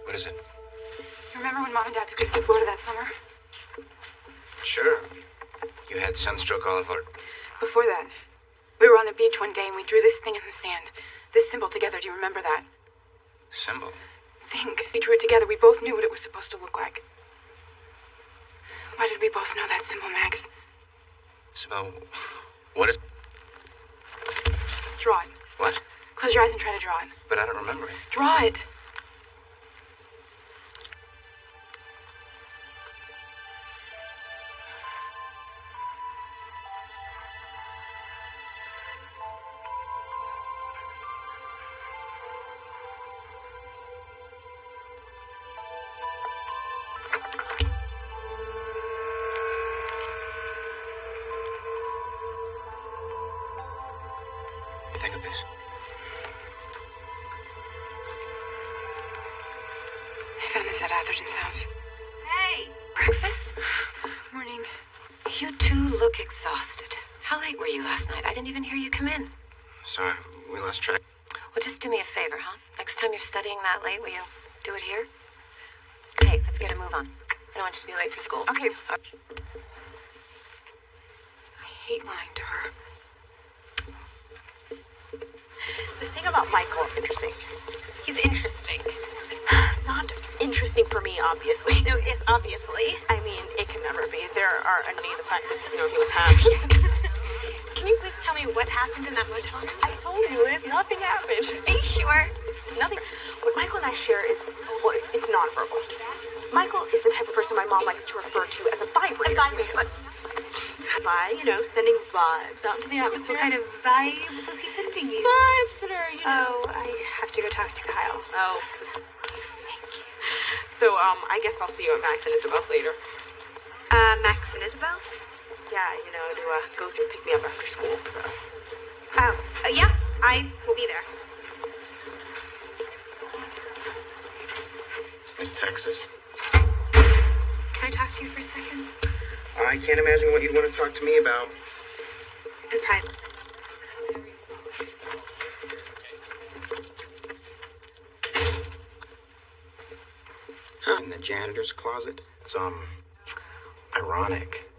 What is it? Remember when Mom and Dad took us to Florida that summer? Sure. You had sunstroke all of our... Before that, we were on the beach one day and we drew this thing in the sand. This symbol together. Do you remember that? Symbol? Think. We drew it together. We both knew what it was supposed to look like. Why did we both know that symbol, Max? Isabel, what is... Draw it. What? Close your eyes and try to draw it. But I don't remember it. Draw it. Think of this. I found this at Atherton's house. Hey! Breakfast? Morning. You two look exhausted. How late were you last night? I didn't even hear you come in. Sorry, we lost track. Well, just do me a favor, huh? Next time you're studying that late, will you do it here? Hey, let's get a move on. I don't want you to be late for school. Okay. I hate lying to her. The thing about Michael, interesting. He's interesting. Not interesting for me, obviously. No, it's obviously. I mean, it can never be. There are only the fact that, you know, he was hatched. Can you please tell me what happened in that motel? I told you, Liz, nothing happened. Are you sure? Nothing. What Michael and I share is, well, it's nonverbal. Michael is the type of person my mom likes to refer to as a vibrator. A vibrator. By, you know, sending vibes out into the atmosphere. What kind of vibes was he sending you? Vibes that are, you know... Oh, I have to go talk to Kyle. Oh. Thank you. So, I guess I'll see you at Max and Isabel's later. Max and Isabel's? Yeah, you know, to go through pick me up after school, so... Oh, yeah, I will be there. It's Texas. Can I talk to you for a second? I can't imagine what you'd want to talk to me about. In private. In the janitor's closet. It's, ironic.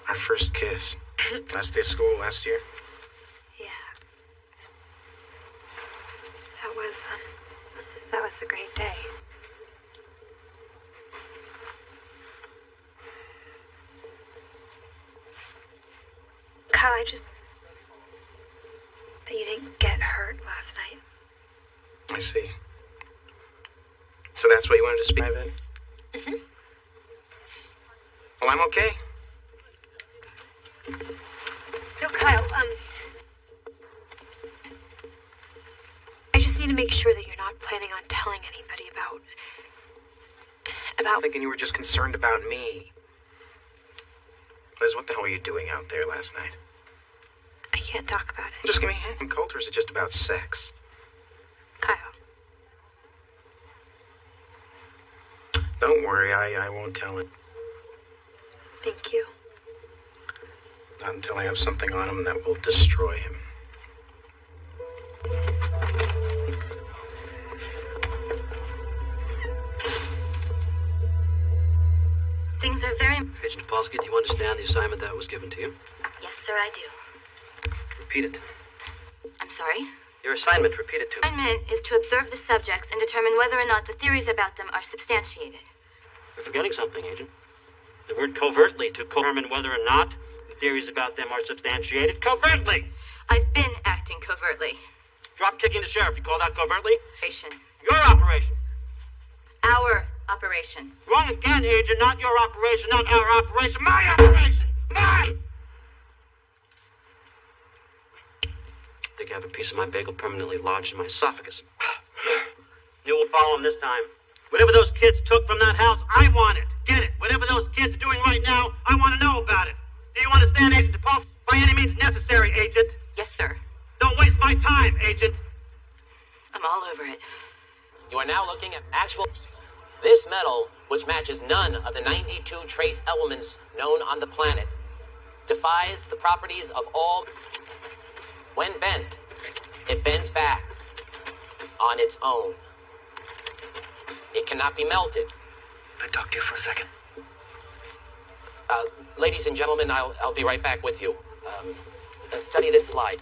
Our first kiss. Last day of school last year. Yeah. That was a great day. Kyle, that you didn't get hurt last night. I see. So that's what you wanted to speak of it? Mm-hmm. Well, I'm okay. No, Kyle, I just need to make sure that you're not planning on telling anybody about... Thinking you were just concerned about me. Liz, what the hell were you doing out there last night? I can't talk about it. Just give me a hint. Colt, or is it just about sex? Kyle. Don't worry, I won't tell him. Thank you. Not until I have something on him that will destroy him. Things are very... Agent Topolsky, do you understand the assignment that was given to you? Yes, sir, I do. Repeat it. I'm sorry? Your assignment, repeat it to me. Assignment is to observe the subjects and determine whether or not the theories about them are substantiated. You're forgetting something, Agent. The word covertly, to determine whether or not the theories about them are substantiated. Covertly! I've been acting covertly. Drop kicking the sheriff, you call that covertly? Operation. Your operation. Our operation. Wrong again, Agent. Not your operation, not our operation. My operation! Mine! I think I have a piece of my bagel permanently lodged in my esophagus. You will follow him this time. Whatever those kids took from that house, I want it. Get it? Whatever those kids are doing right now, I want to know about it. Do you understand, Agent Topolsky? By any means necessary, Agent. Yes, sir. Don't waste my time, Agent. I'm all over it. You are now looking at actual... This metal, which matches none of the 92 trace elements known on the planet, defies the properties of all... When bent, it bends back on its own. It cannot be melted. Can I talk to you for a second? Ladies and gentlemen, I'll be right back with you. Study this slide.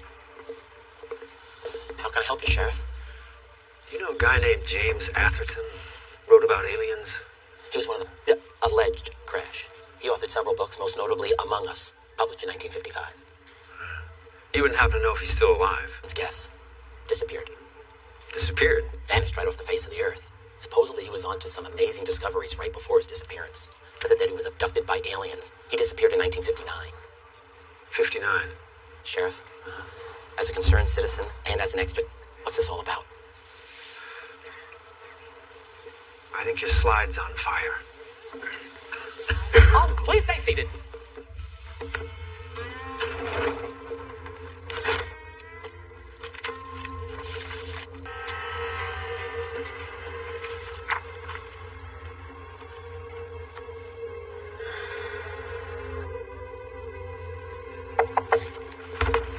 How can I help you, Sheriff? You know a guy named James Atherton? Wrote about aliens? He was one of the alleged crash. He authored several books, most notably Among Us, published in 1955. You wouldn't happen to know if he's still alive? Let's guess. Disappeared. Disappeared? Vanished right off the face of the earth. Supposedly he was onto some amazing discoveries right before his disappearance. It said that he was abducted by aliens. He disappeared in 1959. 59? Sheriff, as a concerned citizen and as an extra, what's this all about? I think your slide's on fire. Oh, please stay seated.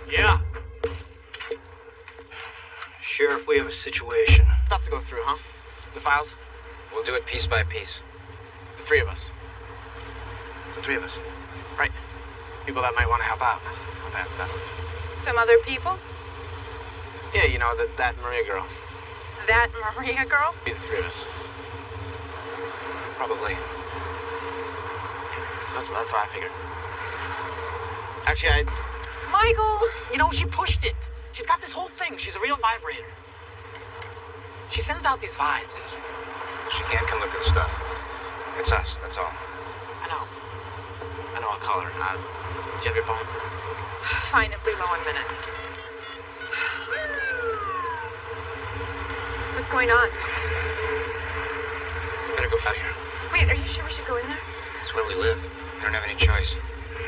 Yeah. Sheriff, we have a situation. Stuff to go through, huh? The files? We'll do it piece by piece. The three of us. The three of us. Right. People that might want to help out. That's that. Some other people? Yeah, you know, that Maria girl. That Maria girl? Be the three of us. Probably. That's what I figured. Actually, Michael! You know, she pushed it. She's got this whole thing. She's a real vibrator. She sends out these vibes. She can't come look for the stuff. It's us, that's all. I know, I'll call her. Do you have your phone? Finally low on minutes. What's going on? Better go out of here. Wait, are you sure we should go in there? It's where we live. We don't have any choice.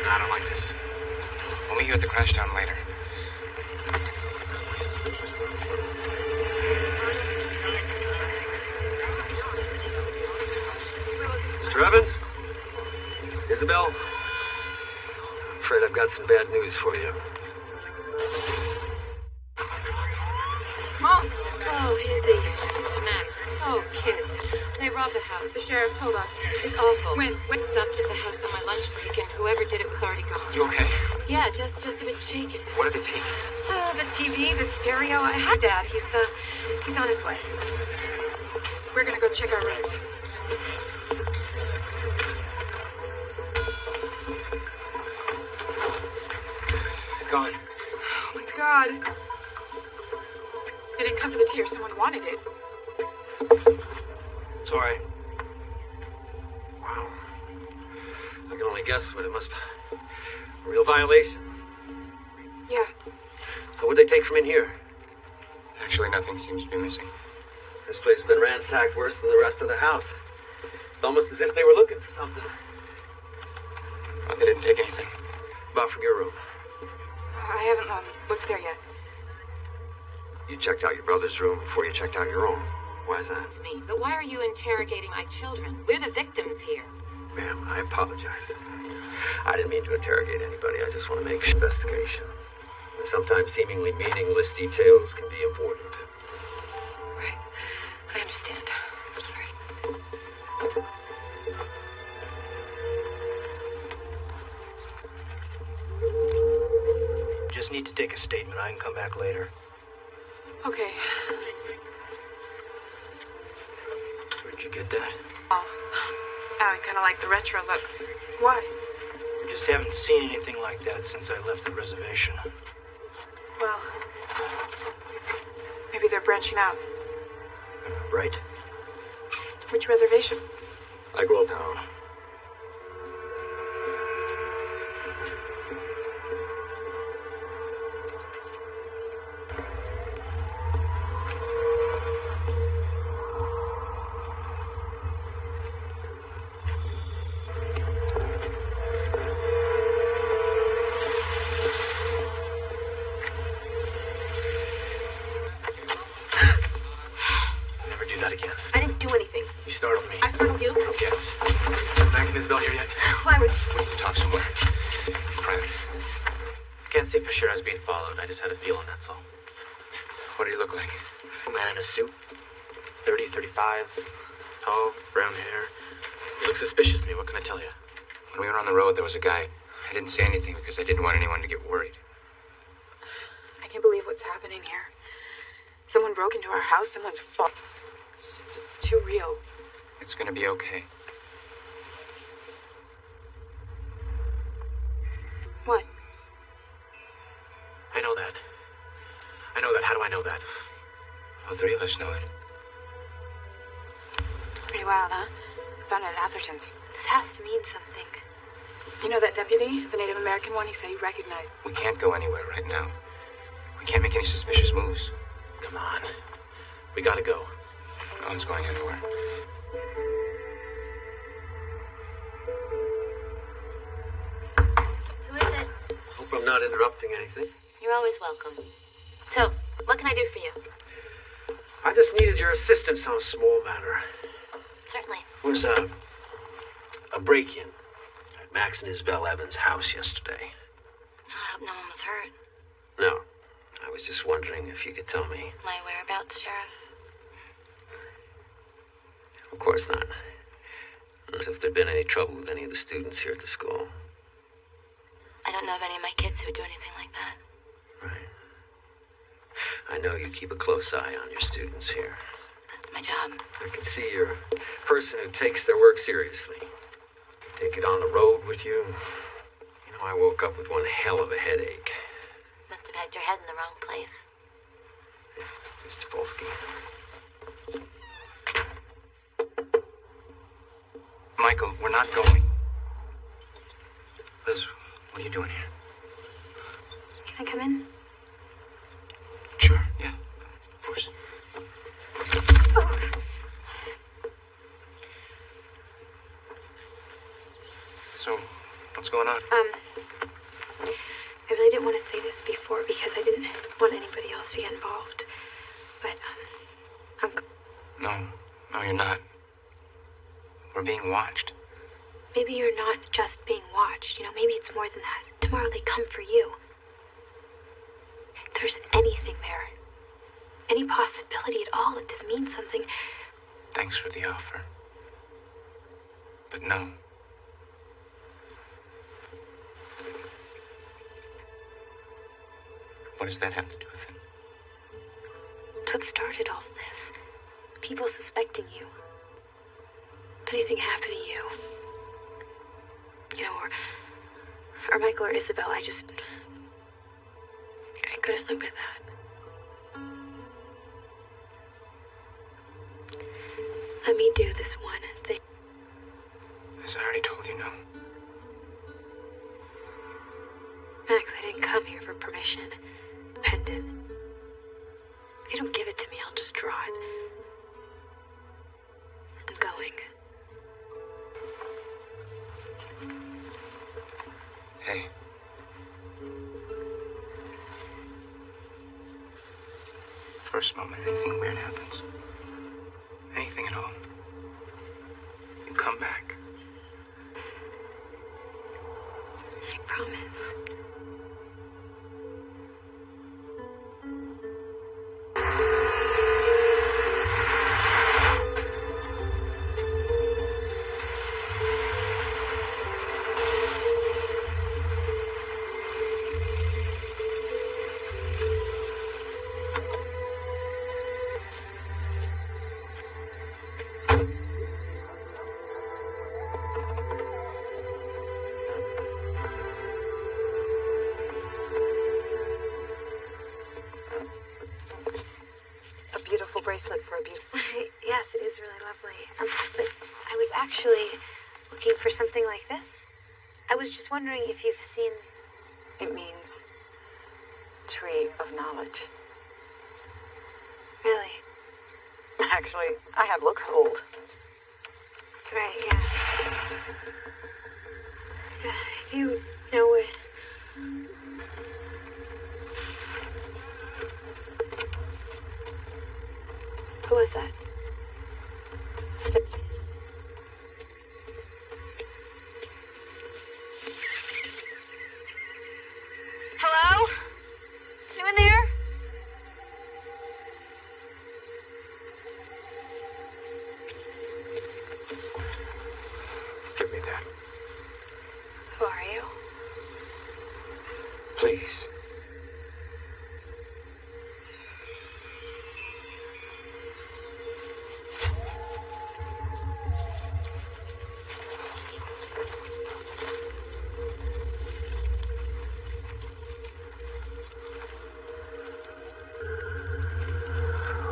No, I don't like this. We'll meet you at the crash town later. Mr. Evans? Isabel? I'm afraid I've got some bad news for you. Mom! Oh, Izzy. Max. Oh, kids. They robbed the house. The sheriff told us. It's awful. When? We stopped at the house on my lunch break, and whoever did it was already gone. You okay? Yeah, just a bit shaken. What did they take? Oh, the TV, the stereo. I had Dad. He's on his way. We're gonna go check our rooms. Gone. Oh my God. They didn't come for the tea or someone wanted it. Sorry. Wow. I can only guess what it must be. A real violation. Yeah. So what'd they take from in here? Actually, nothing seems to be missing. This place has been ransacked worse than the rest of the house. It's almost as if they were looking for something. Oh, they didn't take anything. About from your room. I haven't looked there yet. You checked out your brother's room before you checked out your own. Why is that? It's me. But why are you interrogating my children? We're the victims here. Ma'am, I apologize. I didn't mean to interrogate anybody. I just want to make investigation. Sometimes seemingly meaningless details can be important. Right. I understand. I'm sorry. Just need to take a statement. I can come back later. Okay. Where'd you get that? Oh, I kind of like the retro look. Why? I just haven't seen anything like that since I left the reservation. Well, maybe they're branching out. Right. Which reservation? I grew up now. Never do that again. I didn't do anything. You startled me. I startled you? Yes. Max and Isabel here yet? Why would... We need to talk somewhere. Private. I can't say for sure I was being followed. I just had a feeling, that's all. What do you look like? A man in a suit. 30, 35. Tall, brown hair. He looks suspicious to me. What can I tell you? When we were on the road, there was a guy. I didn't say anything because I didn't want anyone to get worried. I can't believe what's happening here. Someone broke into our house. Someone's fault. It's too real. It's gonna be okay. What? I know that. I know that. How do I know that? All three of us know it. Pretty wild, huh? Found it at Atherton's. This has to mean something. You know that deputy, the Native American one? He said he recognized. We can't go anywhere right now. We can't make any suspicious moves. Come on. We gotta go. No one's going anywhere. Who is it? Hope I'm not interrupting anything. You're always welcome. So, what can I do for you? I just needed your assistance on a small matter. Certainly. There was a break-in at Max and Isabel Evans' house yesterday. I hope no one was hurt. No. I was just wondering if you could tell me. My whereabouts, Sheriff? Of course not. As if there'd been any trouble with any of the students here at the school. I don't know of any of my kids who would do anything like that. I know you keep a close eye on your students here. That's my job. I can see you're a person who takes their work seriously. You take it on the road with you. You know, I woke up with one hell of a headache. Must have had your head in the wrong place. Mr. Polsky. Michael, we're not going. Liz, what are you doing here? Can I come in? Sure, yeah, of course. So, what's going on? I really didn't want to say this before because I didn't want anybody else to get involved. But, No, you're not. We're being watched. maybe you're not just being watched. You know, maybe it's more than that. Tomorrow they come for you. If there's anything there, any possibility at all that this means something, Thanks for the offer. But no. What does that have to do with it? it's what started all of this. People suspecting you. If anything happened to you, you know, or Michael or Isabel, I couldn't live with that. Let me do this one thing. As I already told you, no. Max, I didn't come here for permission. Pendant. If you don't give it to me, I'll just draw it. I'm going. Hey. First moment anything weird happens, it all. And come back. I promise. Bracelet for a beautiful. Yes, it is really lovely. But I was actually looking for something like this. I was just wondering if you've seen... It means tree of knowledge. Really? Actually, I have looks old. Right, yeah. Do you know it? Who was that? Hello? You in there? Give me that. Who are you? Please.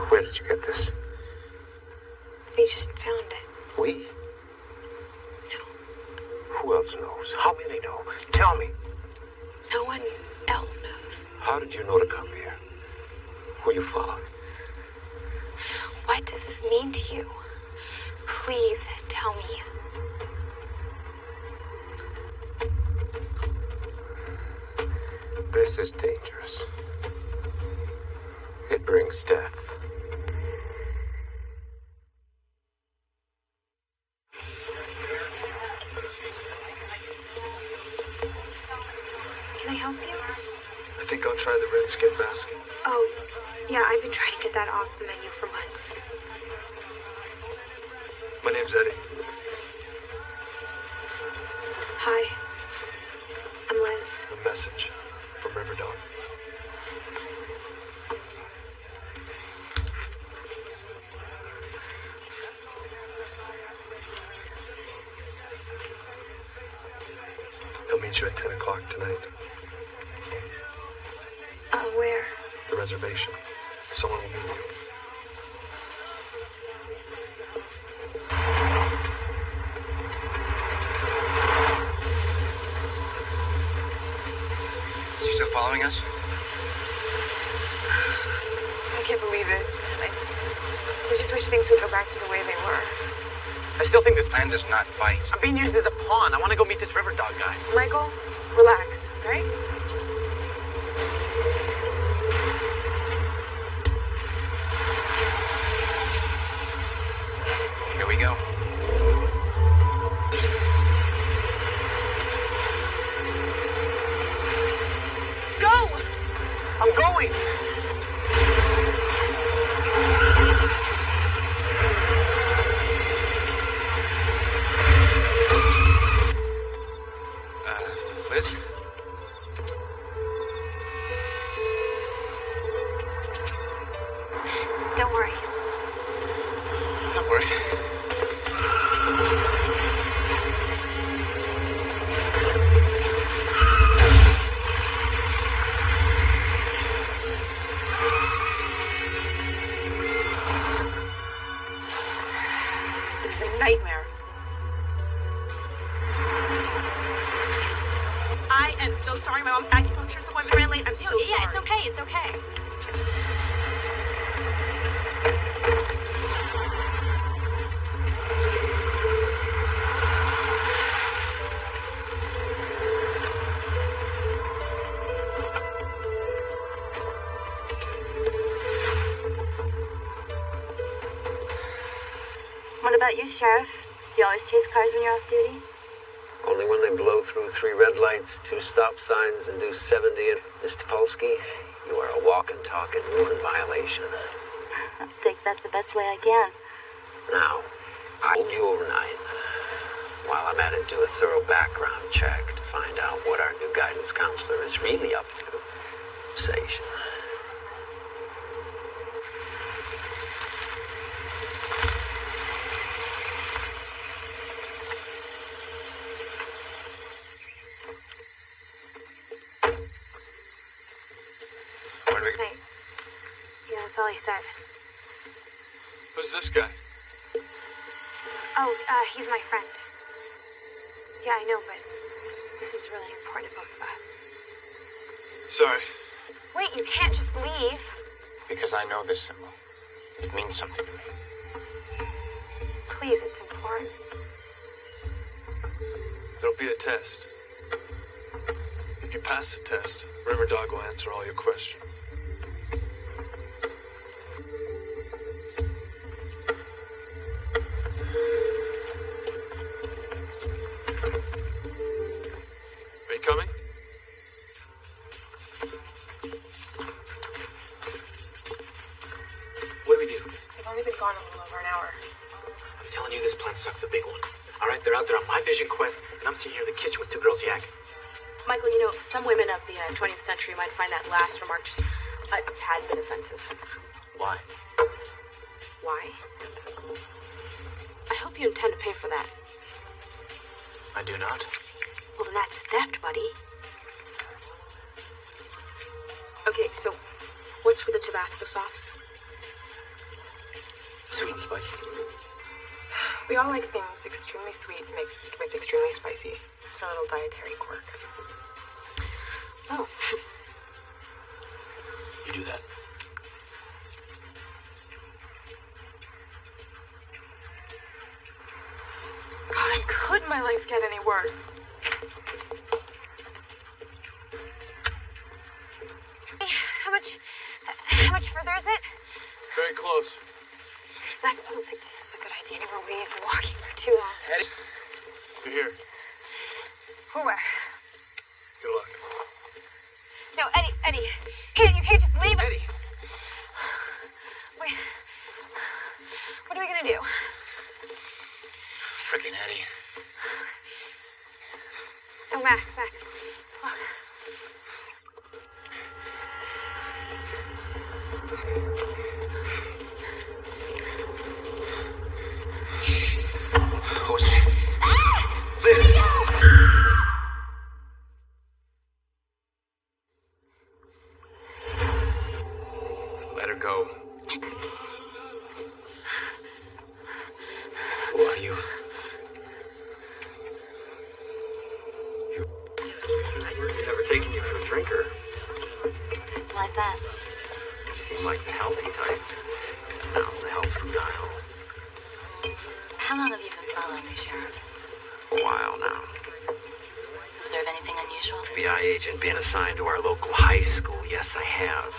Where did you get this? We just found it. We? No. Who else knows? How many know? Tell me. No one else knows. How did you know to come here? Were you followed? What does this mean to you? Please tell me. This is dangerous. It brings death. Can I help you? I think I'll try the red skin basket. Oh, yeah, I've been trying to get that off the menu for months. My name's Eddie. Hi. I'm Liz. A message from Riverdog. He'll meet you at 10 o'clock tonight. Where? The reservation. Someone will meet you. Is he still following us? I can't believe this. I just wish things would go back to the way they were. I still think this Plan does not bite. I'm being used as a pawn. I want to go meet this river dog guy. Michael, relax, right? Here we go. Go! I'm going! Liz? about you, Sheriff? Do you always chase cars when you're off duty? Only when they blow through 3 red lights, 2 stop signs, and do 70. Miss Topolsky, you are a walking, talking rule in violation. I'll take that the best way I can. Now, I hold you overnight. While I'm at it, do a thorough background check to find out what our new guidance counselor is really up to. Sation. Hey. Yeah, that's all he said. Who's this guy? Oh, he's my friend. Yeah, I know, but this is really important to both of us. Sorry. Wait, you can't just leave. Because I know this symbol. It means something to me. Please, it's important. There'll be a test. If you pass the test, River Dog will answer all your questions. Are you coming? What do we do? They've only been gone a little over an hour. I'm telling you, this plan sucks a big one. All right, they're out there on my vision quest, and I'm sitting here in the kitchen with 2 girls yakking. Michael, you know, some women of the 20th century might find that last remark just a tad bit offensive. Why? Why? I hope you intend to pay for that. I do not. Well, then that's theft, buddy. Okay, so what's with the Tabasco sauce? Sweet and spicy. We all like things extremely sweet mixed with extremely spicy. It's our little dietary quirk. Oh. You do that. God, could my life get any worse? Hey, how much further is it? Very close. Max, I don't think this is a good idea anymore. We have been walking for too long. Eddie? You're here. Where? Good luck. No, Eddie. You can't just leave. Eddie. Wait. What are we gonna do? Frickin' Eddie. Oh, Max. Look. Who's it? Liz! Let her go. Who are you? I've never taken you for a drinker. Why's that? You seem like the healthy type. No, the health food aisles. How long have you been following me, Sheriff? A while now. Observe anything unusual? FBI agent being assigned to our local high school. Yes, I have.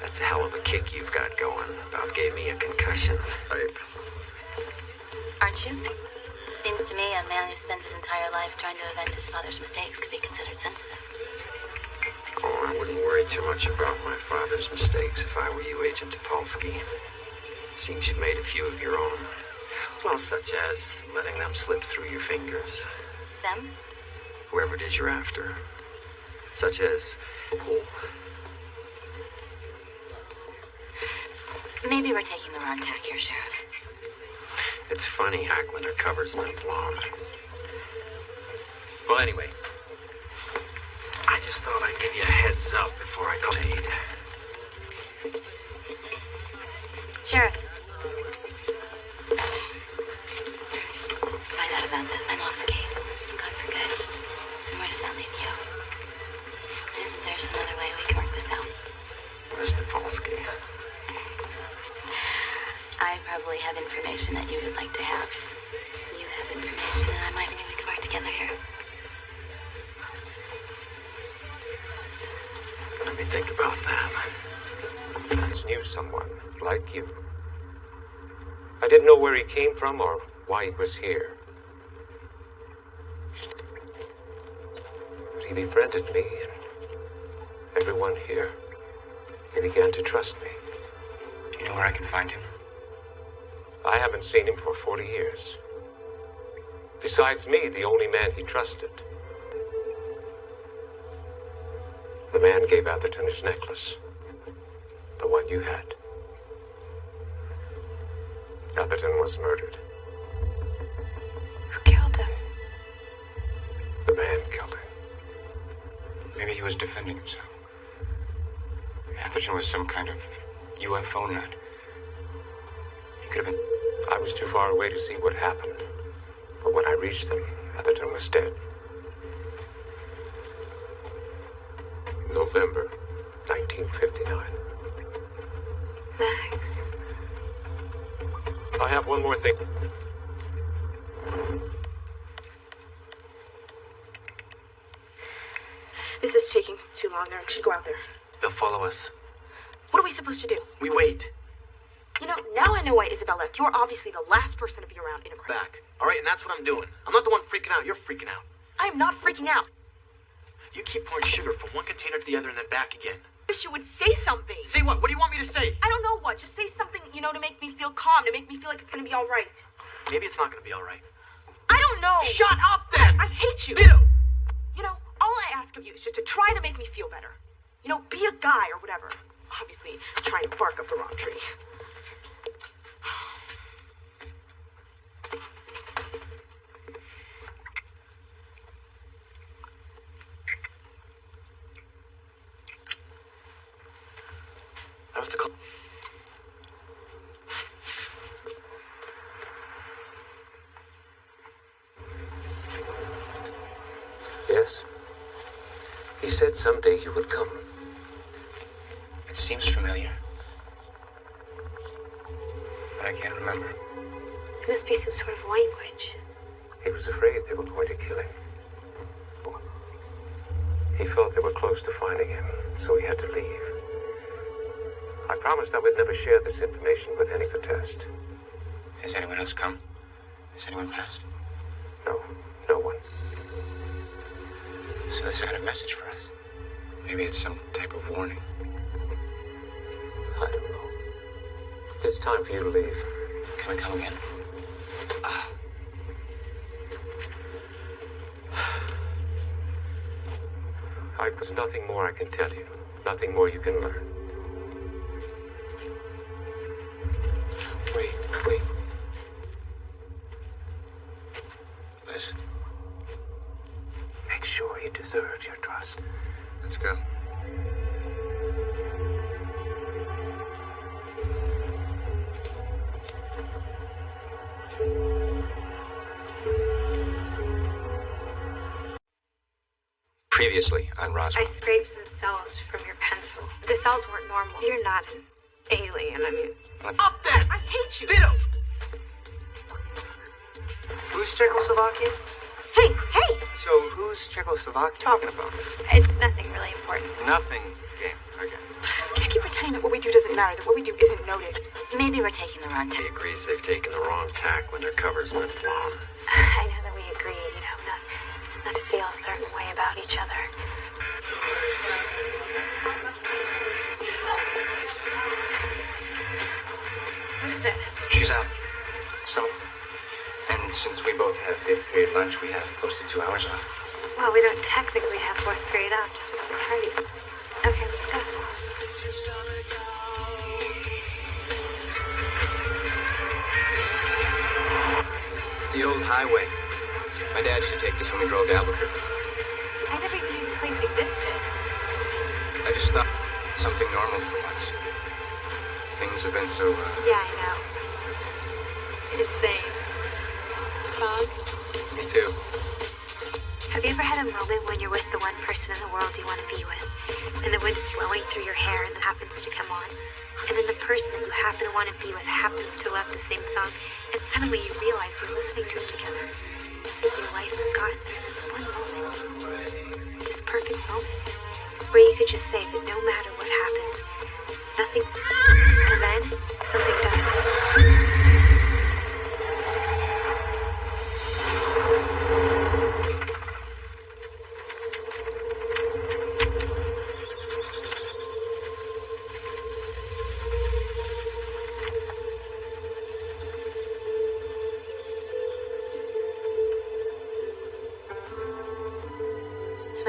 That's a hell of a kick you've got going. About gave me a concussion. Aren't you? Seems to me a man who spends his entire life trying to avenge his father's mistakes could be considered sensitive. Oh, I wouldn't worry too much about my father's mistakes if I were you, Agent Topolsky. Seems you've made a few of your own. Well, such as letting them slip through your fingers. Them? Whoever it is you're after. Such as... Oh, maybe we're taking the wrong tack here, Sheriff. it's funny, Hack, when their cover's been blown. Well, anyway, I just thought I'd give you a heads up before I call aid. Sheriff. Find out about this. I'm off the case. I'm gone for good. And where does that leave you? Isn't there some other way we can work this out? Mr. Polsky. I probably have information that you would like to have. You have information that I might maybe we could work together here. Let me think about that. Knew someone like you. I didn't know where he came from or why he was here. But he befriended me and everyone here. He began to trust me. Do you know where I can find him? I haven't seen him for 40 years. Besides me, the only man he trusted. The man gave Atherton his necklace. The one you had. Atherton was murdered. Who killed him? The man killed him. Maybe he was defending himself. Atherton was some kind of UFO nut. He could have been... I was too far away to see what happened. But when I reached them, Atherton was dead. November 1959. Max. I have one more thing. This is taking too long there. I should go out there. They'll follow us. What are we supposed to do? We wait. You know, now I know why Isabel left. You're obviously the last person to be around in a crowd. Back. All right, and that's what I'm doing. I'm not the one freaking out. You're freaking out. I am not freaking out. You keep pouring sugar from one container to the other and then back again. I wish you would say something. Say what? What do you want me to say? I don't know what. Just say something, to make me feel calm, to make me feel like it's going to be all right. Maybe it's not going to be all right. I don't know. Shut up, then! I hate you. Ditto! All I ask of you is just to try to make me feel better. Be a guy or whatever. Obviously, trying to bark up the wrong tree. That was the call. Yes? He said someday you would come. It seems familiar. But I can't remember. It must be some sort of language. He was afraid they were going to kill him. He felt they were close to finding him, so he had to leave. I promised I would never share this information with any test. Has anyone else come? Has anyone passed? No, no one. So this had a message for us. Maybe it's some type of warning. I don't know. It's time for you to leave. Can we come again? There's nothing more I can tell you. Nothing more you can learn. Wait. Liz. Make sure he deserves your trust. Let's go. Previously on Roswell. I scraped some cells from your pencil. The cells weren't normal. You're not an alien. I mean... Up then! I hate you! Ditto! Who's Czechoslovakian? Hey! So who's Czechoslovakia talking about? It's nothing really important. Nothing, game. Okay. Can't keep pretending that what we do doesn't matter, that what we do isn't noticed. Maybe we're taking the wrong tack. He agrees they've taken the wrong tack when their cover's been blown. I know that we agreed, not to feel a certain way about each other. Who's it? She's out. So, and since we both have fifth period lunch, we have close to 2 hours off. Well, we don't technically have fourth period off, just because it's Hardy's. Okay, let's go. It's the old highway. My dad used to take this when we drove to Albuquerque. I never even knew this place existed. I just thought something normal for once. Things have been so, Yeah, I know. Insane. Tom? Me too. Have you ever had a moment when you're with the one person in the world you want to be with, and the wind's blowing through your hair and it happens to come on, and then the person you happen to want to be with happens to love the same song, and suddenly you realize you're listening to it together? Your life has gotten through this one moment, this perfect moment, where you could just say that no matter what happens, nothing, and then something does.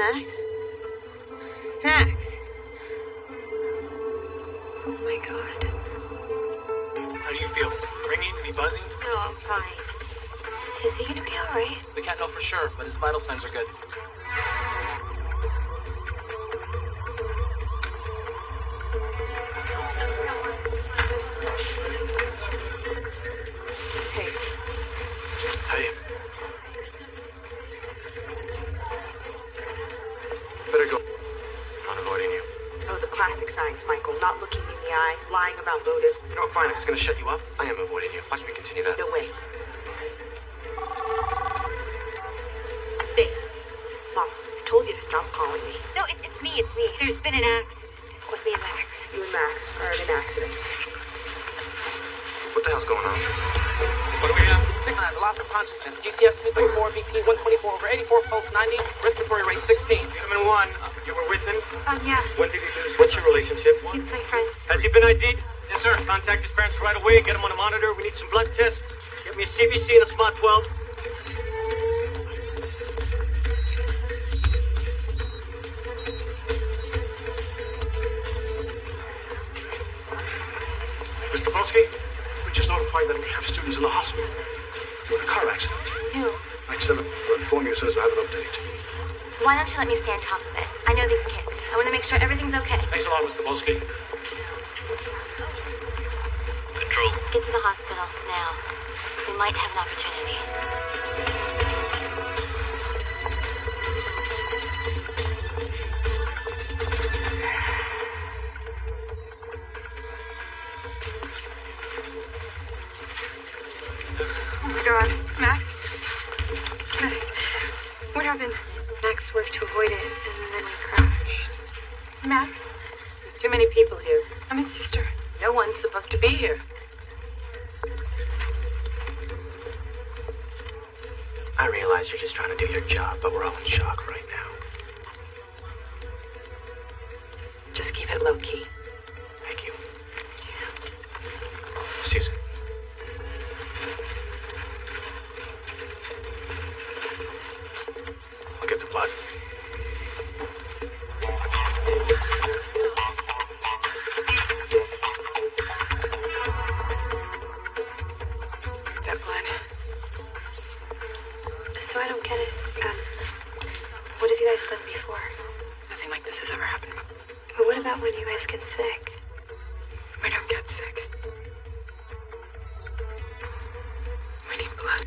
Max? Max? Oh my god. How do you feel? Ringing? Any buzzing? No, I'm fine. Is he gonna be alright? We can't know for sure, but his vital signs are good. Hey. Hey. Better go. I'm not avoiding you. Oh, the classic signs, Michael. Not looking me in the eye, lying about motives. You know what, fine. If it's gonna shut you up, I am avoiding you. Watch me continue that. No way. Stay. Mom, I told you to stop calling me. No, it's me. There's been an accident with me and Max. You and Max are in an accident. What the hell's going on? What do we have? 6 the loss of consciousness. GCS 334, BP 124 over 84, pulse 90, respiratory rate 16. Human 1, you were with him? Yeah. When did he lose? What's your relationship? He's my friend. Has he been ID'd? Yes, sir. Contact his parents right away. Get him on a monitor. We need some blood tests. Get me a CBC and a spot 12. Mr. Polsky, we just notified that we have students in the hospital. In a car accident. Who? Mike 7 will inform you as soon as I have an update. Why don't you let me stay on top of it? I know these kids. I want to make sure everything's okay. Thanks a lot, Mr. Polsky. Control. Get to the hospital now. We might have an opportunity. Oh my god. Max? Max. What happened? Max worked to avoid it, and then we crashed. Max? There's too many people here. I'm his sister. No one's supposed to be here. I realize you're just trying to do your job, but we're all in shock right now. Just keep it low key. Thank you. Susan. I'll get the blood. That blood. So I don't get it. What have you guys done before? Nothing like this has ever happened. But what about when you guys get sick? We don't get sick. We need blood.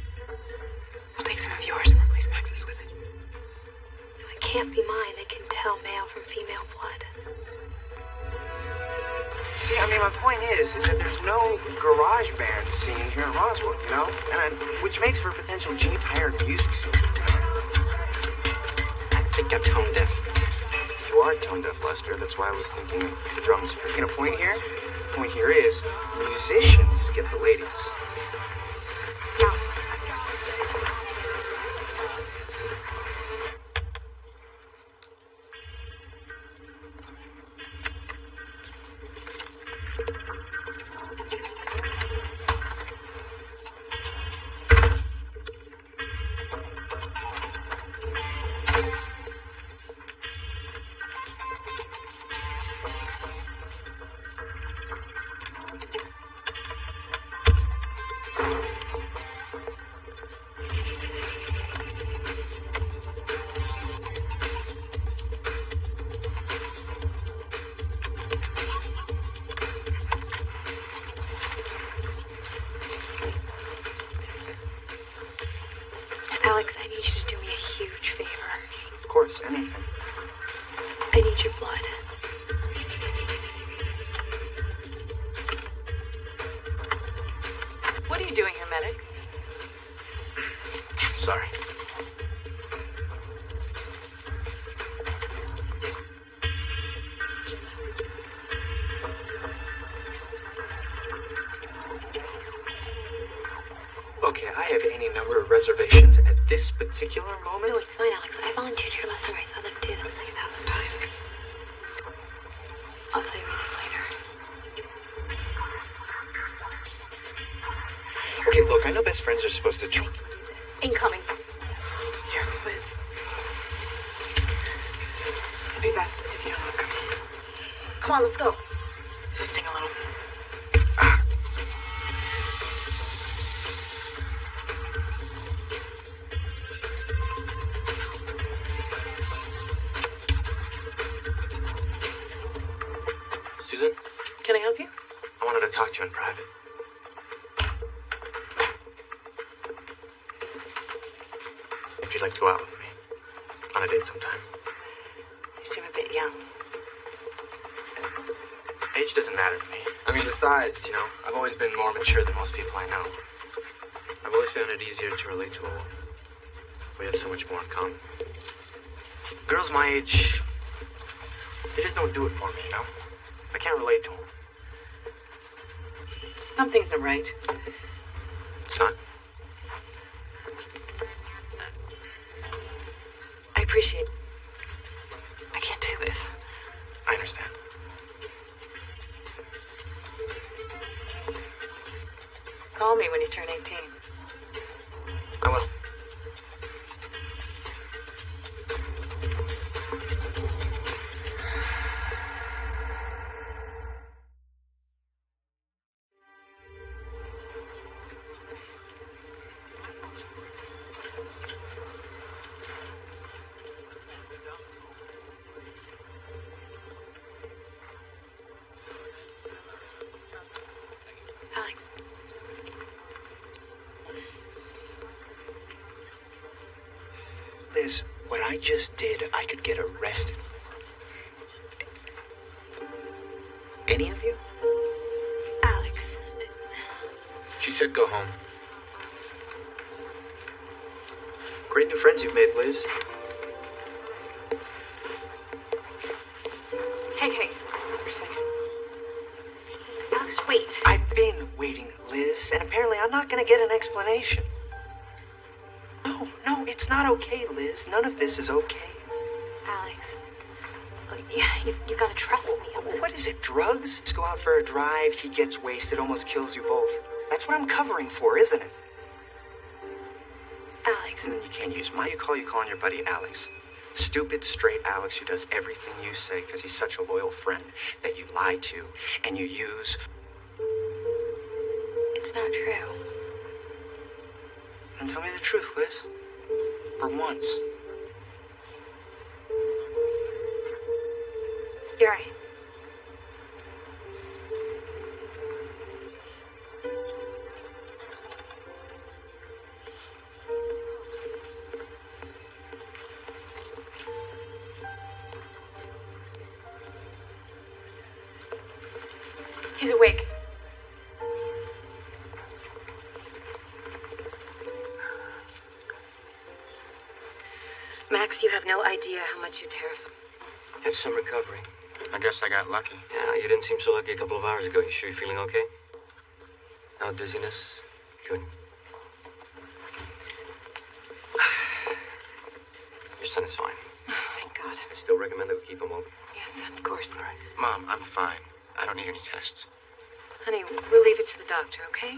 I'll take some of yours and replace Max's with it. It can't be mine. They can tell male from female blood. See, I mean, my point is that there's no garage band scene here in Roswell, you know? Which makes for a potential gene-tired music scene. I think I'm tone deaf. You are tone deaf, Lester. That's why I was thinking the drums. Making a point here? The point here is musicians get the ladies. No. Alex, I need you to do me a huge favor. Of course, anything. I need your blood. What are you doing here, medic? Sorry. Okay, I have any number of reservations at this particular moment. No, it's fine, Alex. I volunteered here last summer. I saw them do this 6,000 times. I'll tell you everything later. Okay, look, I know best friends are supposed to... Incoming. Here, Liz. on, let's go. Let's sing a little. Susan? Can I help you? I wanted to talk to you in private. If you'd like to go out with me. On a date sometime. You seem a bit young. Age doesn't matter to me. I mean, besides, I've always been more mature than most people I know. I've always found it easier to relate to a woman. We have so much more in common. Girls my age, they just don't do it for me, I can't relate to them. Some things are right. It's not. I appreciate it. I can't do this. I understand. Call me when you turn 18. I will. Alex. Liz, what I just did, I could get arrested. Any of you? Alex. She said go home. Great new friends you've made, Liz. Hey, you're sick. Alex, wait. I've been waiting, Liz, and apparently I'm not gonna get an explanation. No, it's not okay, Liz. None of this is okay. Alex. Look, yeah, you gotta trust me. What is it, drugs? Just go out for a drive, he gets wasted, almost kills you both. That's what I'm covering for, isn't it? Alex. And then you can't use you call your buddy Alex. Stupid, straight Alex who does everything you say because he's such a loyal friend that you lie to and you use. It's not true. Then tell me the truth, Liz. For once. You're right. He's awake. Max, you have no idea how much you terrify. It's some recovery. I guess I got lucky. Yeah, you didn't seem so lucky a couple of hours ago. You sure you're feeling okay? No dizziness? Good. Your son is fine. Thank God. I still recommend that we keep him open. Yes, of course. All right. Mom, I'm fine. I don't need any tests. Honey, we'll leave it to the doctor, okay?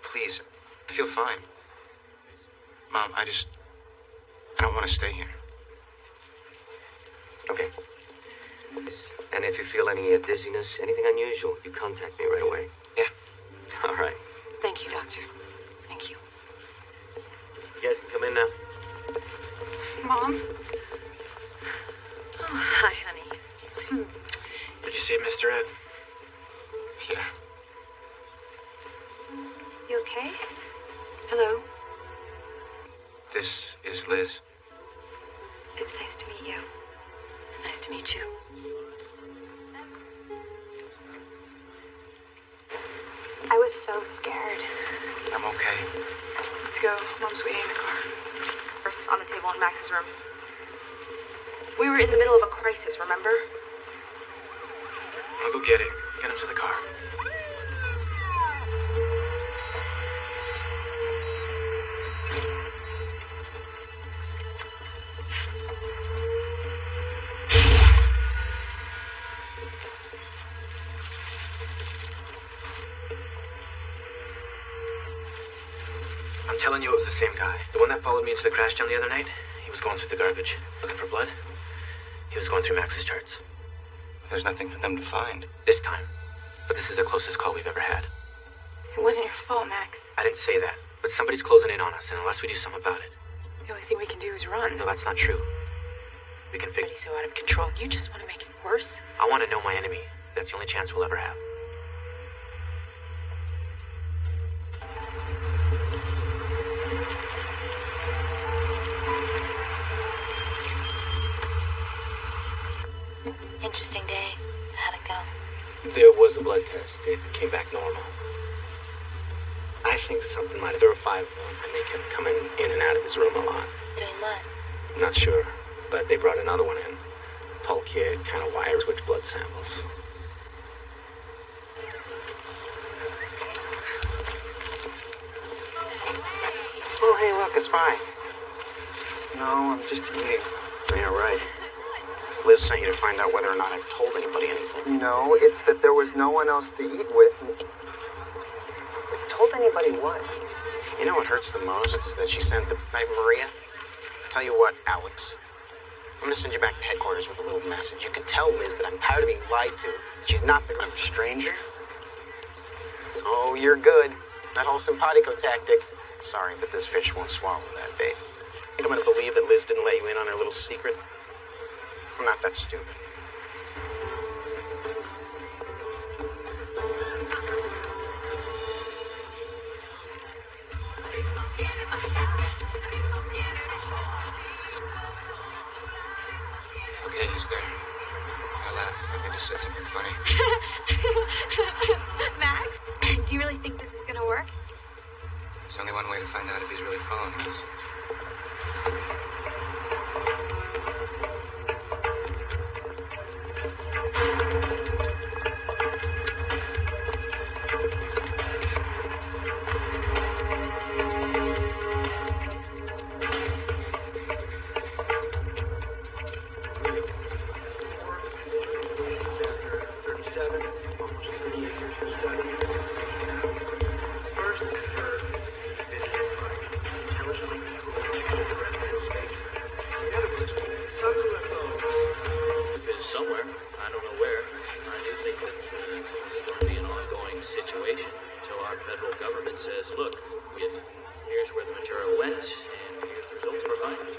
Please, I feel fine. Mom, I don't want to stay here. Okay. And if you feel any dizziness, anything unusual, you contact me right away. Yeah. All right. Thank you, doctor. Thank you. You guys can come in now. Mom? Oh, hi, honey. Did you see Mr. Ed? Yeah. You okay? Hello? This is Liz. It's nice to meet you. It's nice to meet you. I was so scared. I'm okay. Let's go. Mom's waiting in the car. First on the table in Max's room. We were in the middle of a crisis, remember? I'll go get it. Get him to the car. I'm telling you, it was the same guy. The one that followed me into the crash down the other night. He was going through the garbage, looking for blood. He was going through Max's charts. There's nothing for them to find. This time. But this is the closest call we've ever had. It wasn't your fault, Max. I didn't say that. But somebody's closing in on us, and unless we do something about it... The only thing we can do is run. No, that's not true. We can fix... He's so out of control. You just want to make it worse. I want to know my enemy. That's the only chance we'll ever have. Interesting day. How'd it go? There was a blood test. It came back normal. I think something might have... There were 5 of them, and they kept coming in and out of his room a lot. Doing what? Not sure, but they brought another one in. Tall kid, kind of wired, switch blood samples. Oh, hey, look, it's fine. No, I'm just eating. Yeah, right. Liz sent you to find out whether or not I've told anybody anything. No, it's that there was no one else to eat with. Told anybody what? You know what hurts the most is that she sent the... Maria? Tell you what, Alex. I'm gonna send you back to headquarters with a little message. You can tell Liz that I'm tired of being lied to. She's not the kind of stranger. Oh, you're good. That whole simpatico tactic. Sorry, but this fish won't swallow that bait. Think I'm gonna believe that Liz didn't let you in on her little secret? I'm not that stupid. Okay, he's there. I laugh like I just said something funny. Max, do you really think this is gonna work? There's only one way to find out if he's really following us. Somewhere. I don't know where. I do think that it's going to be an ongoing situation until our federal government says, look, here's where the material went, and here's the results we're finding.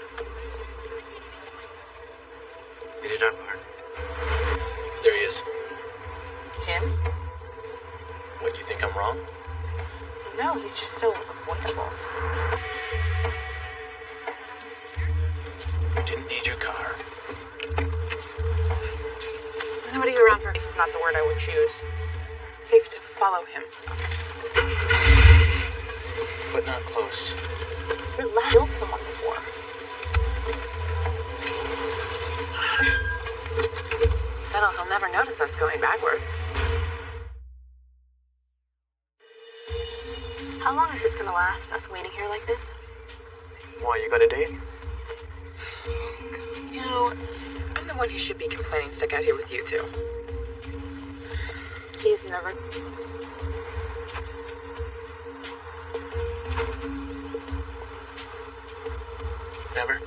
Get it done, Mark. There he is. Him? What, you think I'm wrong? No, he's just so avoidable. You didn't need your car. Somebody around for is not the word I would choose. Safe to follow him. But not close. Relax. Killed someone before. Settle, he'll never notice us going backwards. How long is this gonna last, us waiting here like this? Why, you got a date? You know, I'm the one who should be complaining stuck out here with you two. He's never... Never?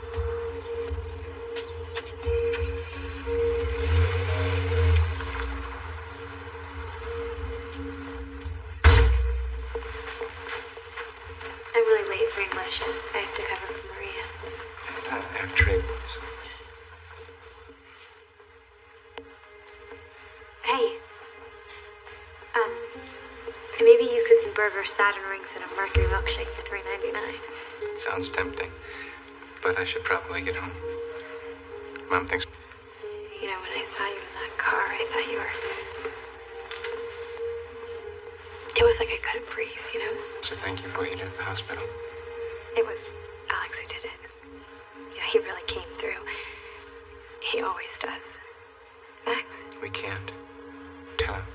I'm really late for English, and I have to cover for Maria. I have trade rules. Hey. Maybe you could some burger Saturn rings and a Mercury milkshake for $3.99. Sounds tempting, but I should probably get home. Mom thinks... You know, when I saw you in that car, I thought you were... It was like I couldn't breathe, you know? So thank you for what you did at the hospital. It was Alex who did it. You know, he really came through. He always does. Max? We can't. Tell him.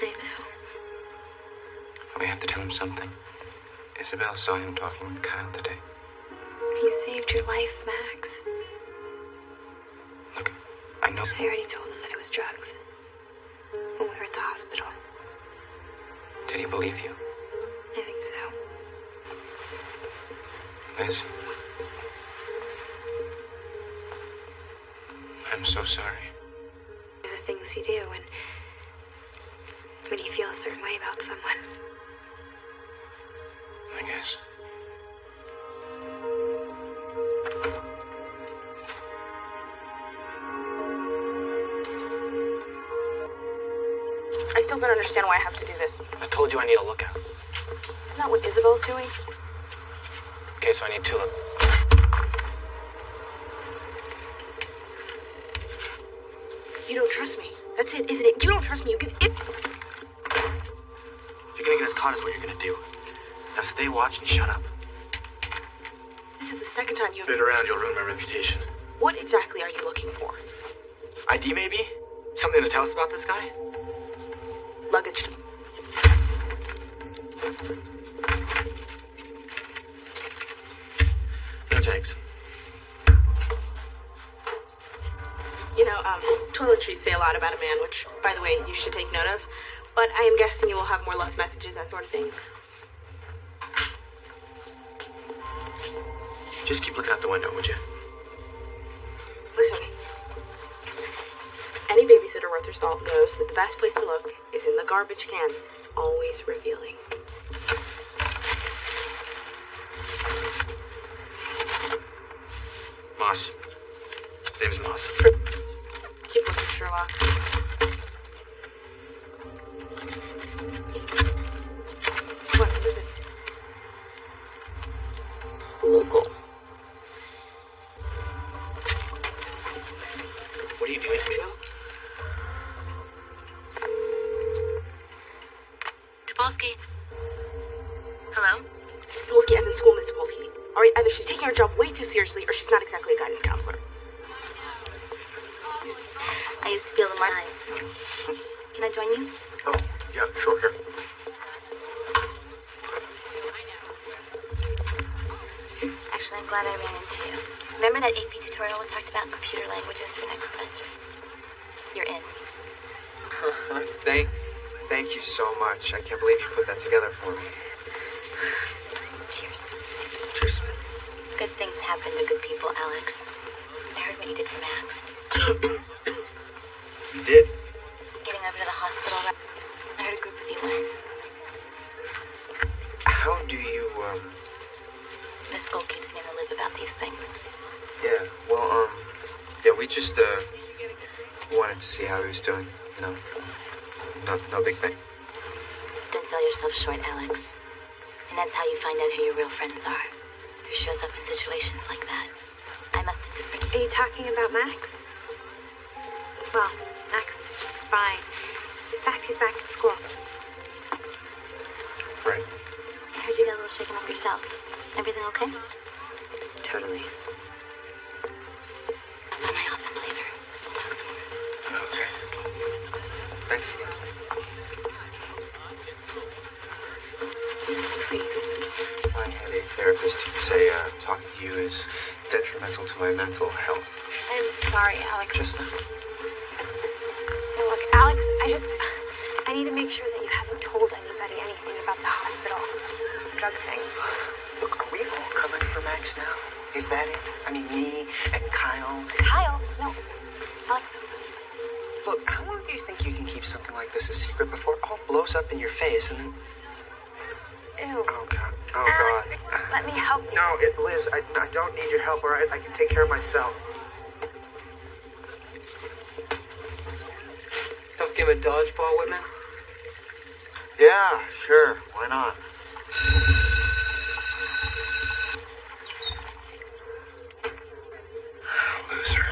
I know. We have to tell him something. Isabel saw him talking with Kyle today. He saved your life, Max. Look, I know... I already told him that it was drugs. When we were at the hospital. Did he believe you? I think so. Liz? I'm so sorry. things you do when you feel a certain way about someone. I guess. I still don't understand why I have to do this. I told you I need a lookout. Isn't that what Isabel's doing? Okay, so I need 2 look. You don't trust me. That's it, isn't it? You don't trust me. You can... You're gonna get us caught is what you're gonna do. Now stay watch and shut up. This is the second time you've... Bit around, you'll ruin my reputation. What exactly are you looking for? ID maybe? Something to tell us about this guy? Luggage. No tags. You know, toiletries say a lot about a man, which, by the way, you should take note of. But I am guessing you will have more love messages, that sort of thing. Just keep looking out the window, would you? Listen. Any babysitter worth her salt knows that the best place to look is in the garbage can. It's always revealing. Moss. His name's Moss. Keep looking, Sherlock. What is it? Local. What are you doing, Angel? Topolsky. Hello? Topolsky is in school, Miss Topolsky. All right, either she's taking her job way too seriously or she's not exactly a guidance counselor. I used to feel the mark. Can I join you? Oh, yeah, sure, here. Actually, I'm glad I ran into you. Remember that AP tutorial we talked about computer languages for next semester? You're in. Thank you so much. I can't believe you put that together for me. Cheers. Cheers. Good things happen to good people, Alex. I heard what you did for Max. You did? Getting over to the hospital. I heard a group of you went. How do you, The school keeps me in the loop about these things. Yeah, well, yeah, we just, wanted to see how he was doing, you know. No big thing. Don't sell yourself short, Alex. And that's how you find out who your real friends are. Who shows up in situations like that. I must have been... Are you talking about Max? Well, Max is just fine. In fact, he's back at school. Right. I heard you got a little shaken up yourself. Everything okay? Totally. I'm at my office later. We'll talk some more. Okay. Thanks again. Please. I had a therapist say talking to you is detrimental to my mental health. I'm sorry, Alex. Just... Now, look, Alex, I need to make sure that you haven't told anybody anything about the hospital drug thing. Look, are we all covering for Max now? Is that it? I mean, me and Kyle. Kyle? No. Alex. Look, how long do you think you can keep something like this a secret before it all blows up in your face and then... Ew. Oh, God. Oh, Alex, God. let me help you. No, Liz, I don't need your help, all right? I can take care of myself. Tough game of dodgeball, Whitman? Yeah, sure. Why not? Loser.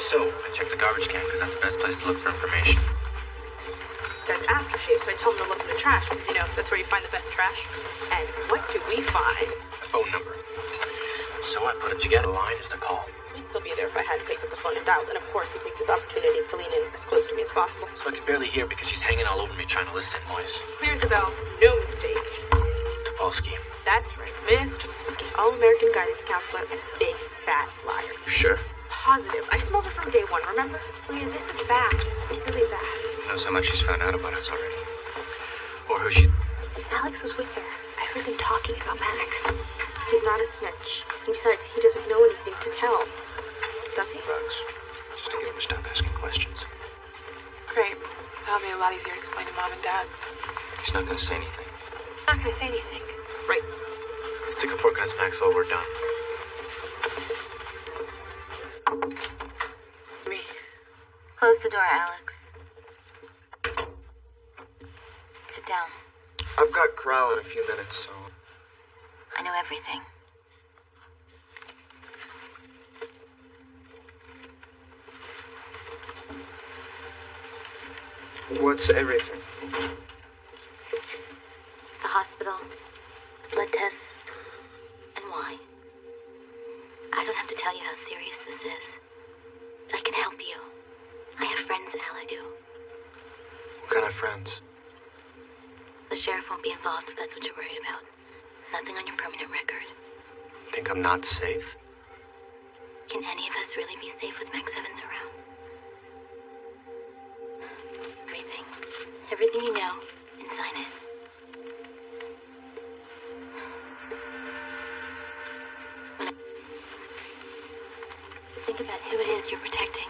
So, I checked the garbage can because that's the best place to look for information. There's aftershave, so I told him to look in the trash because, you know, that's where you find the best trash. And what do we find? A phone number. So I put it together. The line is to call. He'd still be there if I hadn't picked up the phone and dialed. And of course, he takes this opportunity to lean in as close to me as possible. So I can barely hear because she's hanging all over me trying to listen. Noise. Clear Isabel, no mistake. Polsky. That's right, Mr. Polsky, All-American guidance counselor and big fat liar. You sure? Positive. I smelled it from day one, remember? Leah, this is bad. Really bad. Knows how much she's found out about us already. Or who she... Alex was with her. I heard them talking about Max. He's not a snitch. And besides, he doesn't know anything to tell. Does he? Bugs. Just to get him to stop asking questions. Great. That'll be a lot easier to explain to Mom and Dad. He's not gonna say anything. Not gonna say anything. Right. Stick a fork in us, Maxwell. We're done. Close the door, Alex. Sit down. I've got corral in a few minutes, so... I know everything. What's everything? The hospital, blood tests, and why. I don't have to tell you how serious this is. I can help you. I have friends in LA. What kind of friends? The sheriff won't be involved if that's what you're worried about. Nothing on your permanent record. Think I'm not safe? Can any of us really be safe with Max Evans around? Everything. Everything you know, and sign it. Think about who it is you're protecting.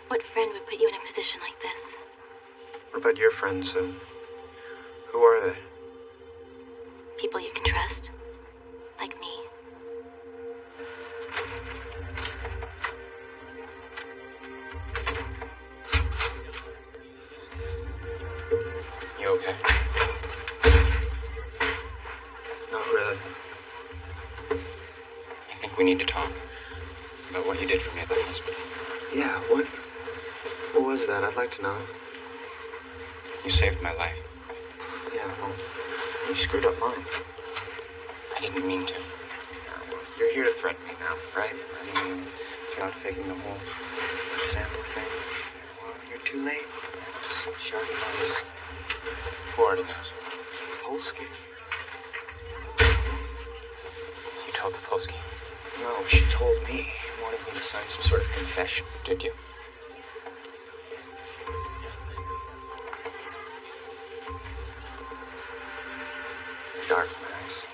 What friend would put you in a position like this? What about your friends? Who are they? People you can trust. Like me. You okay? Not really. I think we need to talk about what you did for me at the hospital. Yeah, what? What was that? I'd like to know. You saved my life. Yeah, well, you screwed up mine. I didn't mean to. Well, you're here to threaten me now, right? I mean, you're not faking the whole sample thing. Well, you're too late. She already knows. Who already knows? Polsky. You told Topolsky. No, she told me. Wanted me to sign some sort of confession. Did you? Dark, Max.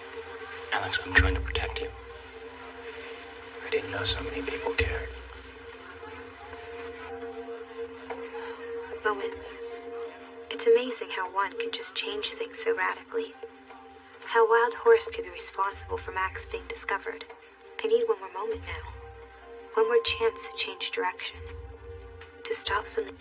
Alex, I'm trying to protect you. I didn't know so many people cared. Moments. It's amazing how one can just change things so radically. How Wild Horse could be responsible for Max being discovered. I need one more moment now. One more chance to change direction. To stop something.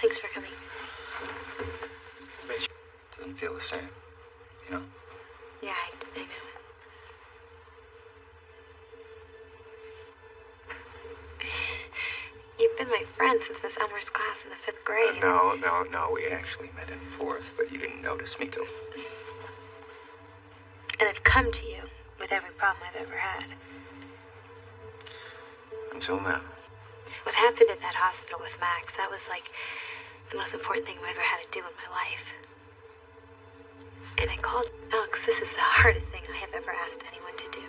Thanks for coming. But doesn't feel the same, you know? Yeah, I know. You've been my friend since Miss Elmer's class in the 5th grade. No. We actually met in 4th, but you didn't notice me till... And I've come to you with every problem I've ever had. Until now. What happened in that hospital with Max, that was like the most important thing I've ever had to do in my life. And I called Alex. This is the hardest thing I have ever asked anyone to do.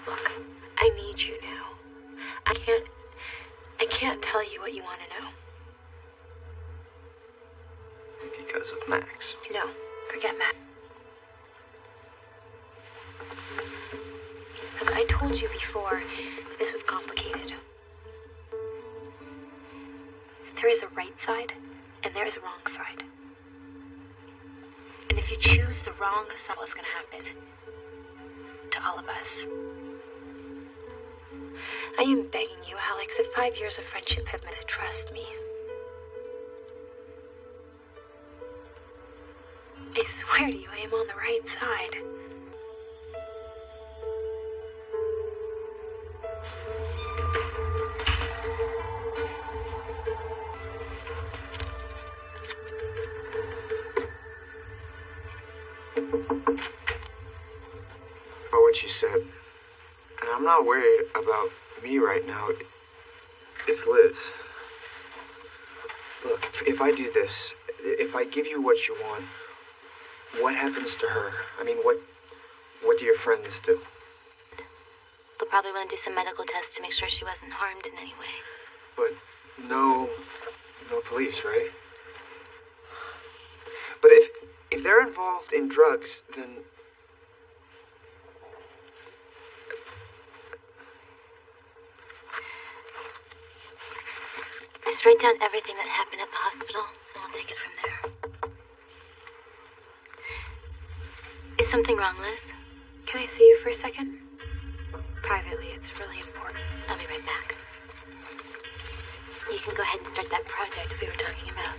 Look, I need you now. I can't tell you what you want to know. Because of Max. No, forget Max. Look, I told you before that this was complicated. There is a right side, and there is a wrong side. And if you choose the wrong side, what's going to happen to all of us? I am begging you, Alex, if 5 years of friendship have meant to trust me. I swear to you, I am on the right side. said. And I'm not worried about me right now. It's Liz. Look, if I do this, if I give you what you want, what happens to her? I mean, what do your friends do? They'll probably want to do some medical tests to make sure she wasn't harmed in any way. But no police, right? But if they're involved in drugs, then... Just write down everything that happened at the hospital, and we'll take it from there. Is something wrong, Liz? Can I see you for a second? Privately, it's really important. I'll be right back. You can go ahead and start that project we were talking about.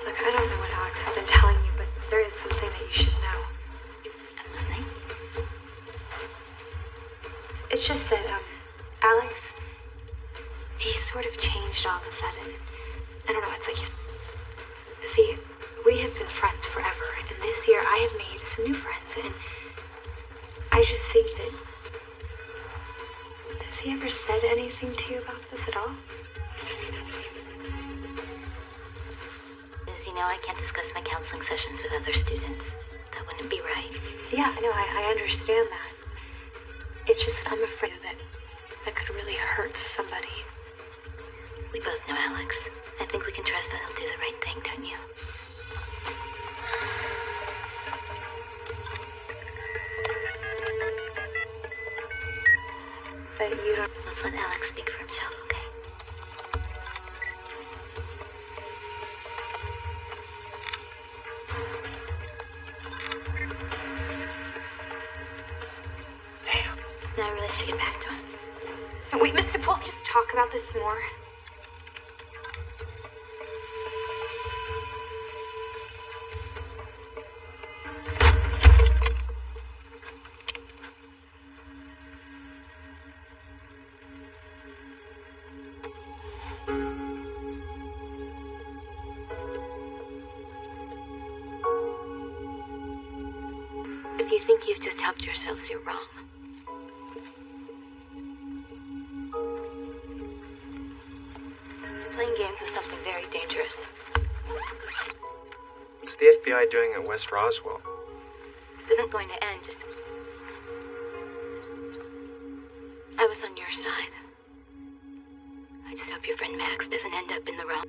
Look, I don't know what Alex has been telling you, but there is something that you should know. I'm listening. It's just that, Alex, he's sort of changed all of a sudden. I don't know, it's like see, we have been friends forever, and this year I have made some new friends, and I just think that... Has he ever said anything to you about this at all? Liz, you know I can't discuss my counseling sessions with other students. That wouldn't be right. Yeah, I know, I understand that. It's just that I'm afraid that could really hurt somebody. We both know Alex. I think we can trust that he'll do the right thing, don't you? But you don't... Let's let Alex speak for himself, okay? Now I really should get back to him. Wait, Mr. Pulse, just talk about this more. If you think you've just helped yourselves, you're wrong. You're playing games with something very dangerous. What's the FBI doing at West Roswell? This isn't going to end, just... I was on your side. I just hope your friend Max doesn't end up in the wrong...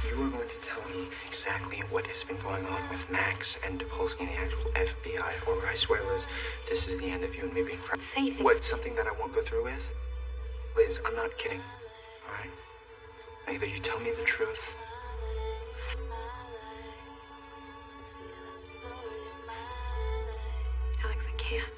You are going to tell me exactly what has been going on with Max and Topolsky and the actual FBI, or I swear, Liz, this is the end of you and me being friends. Say things. What, something that I won't go through with? Liz, I'm not kidding, alright? Either you tell me the truth... Alex, I can't.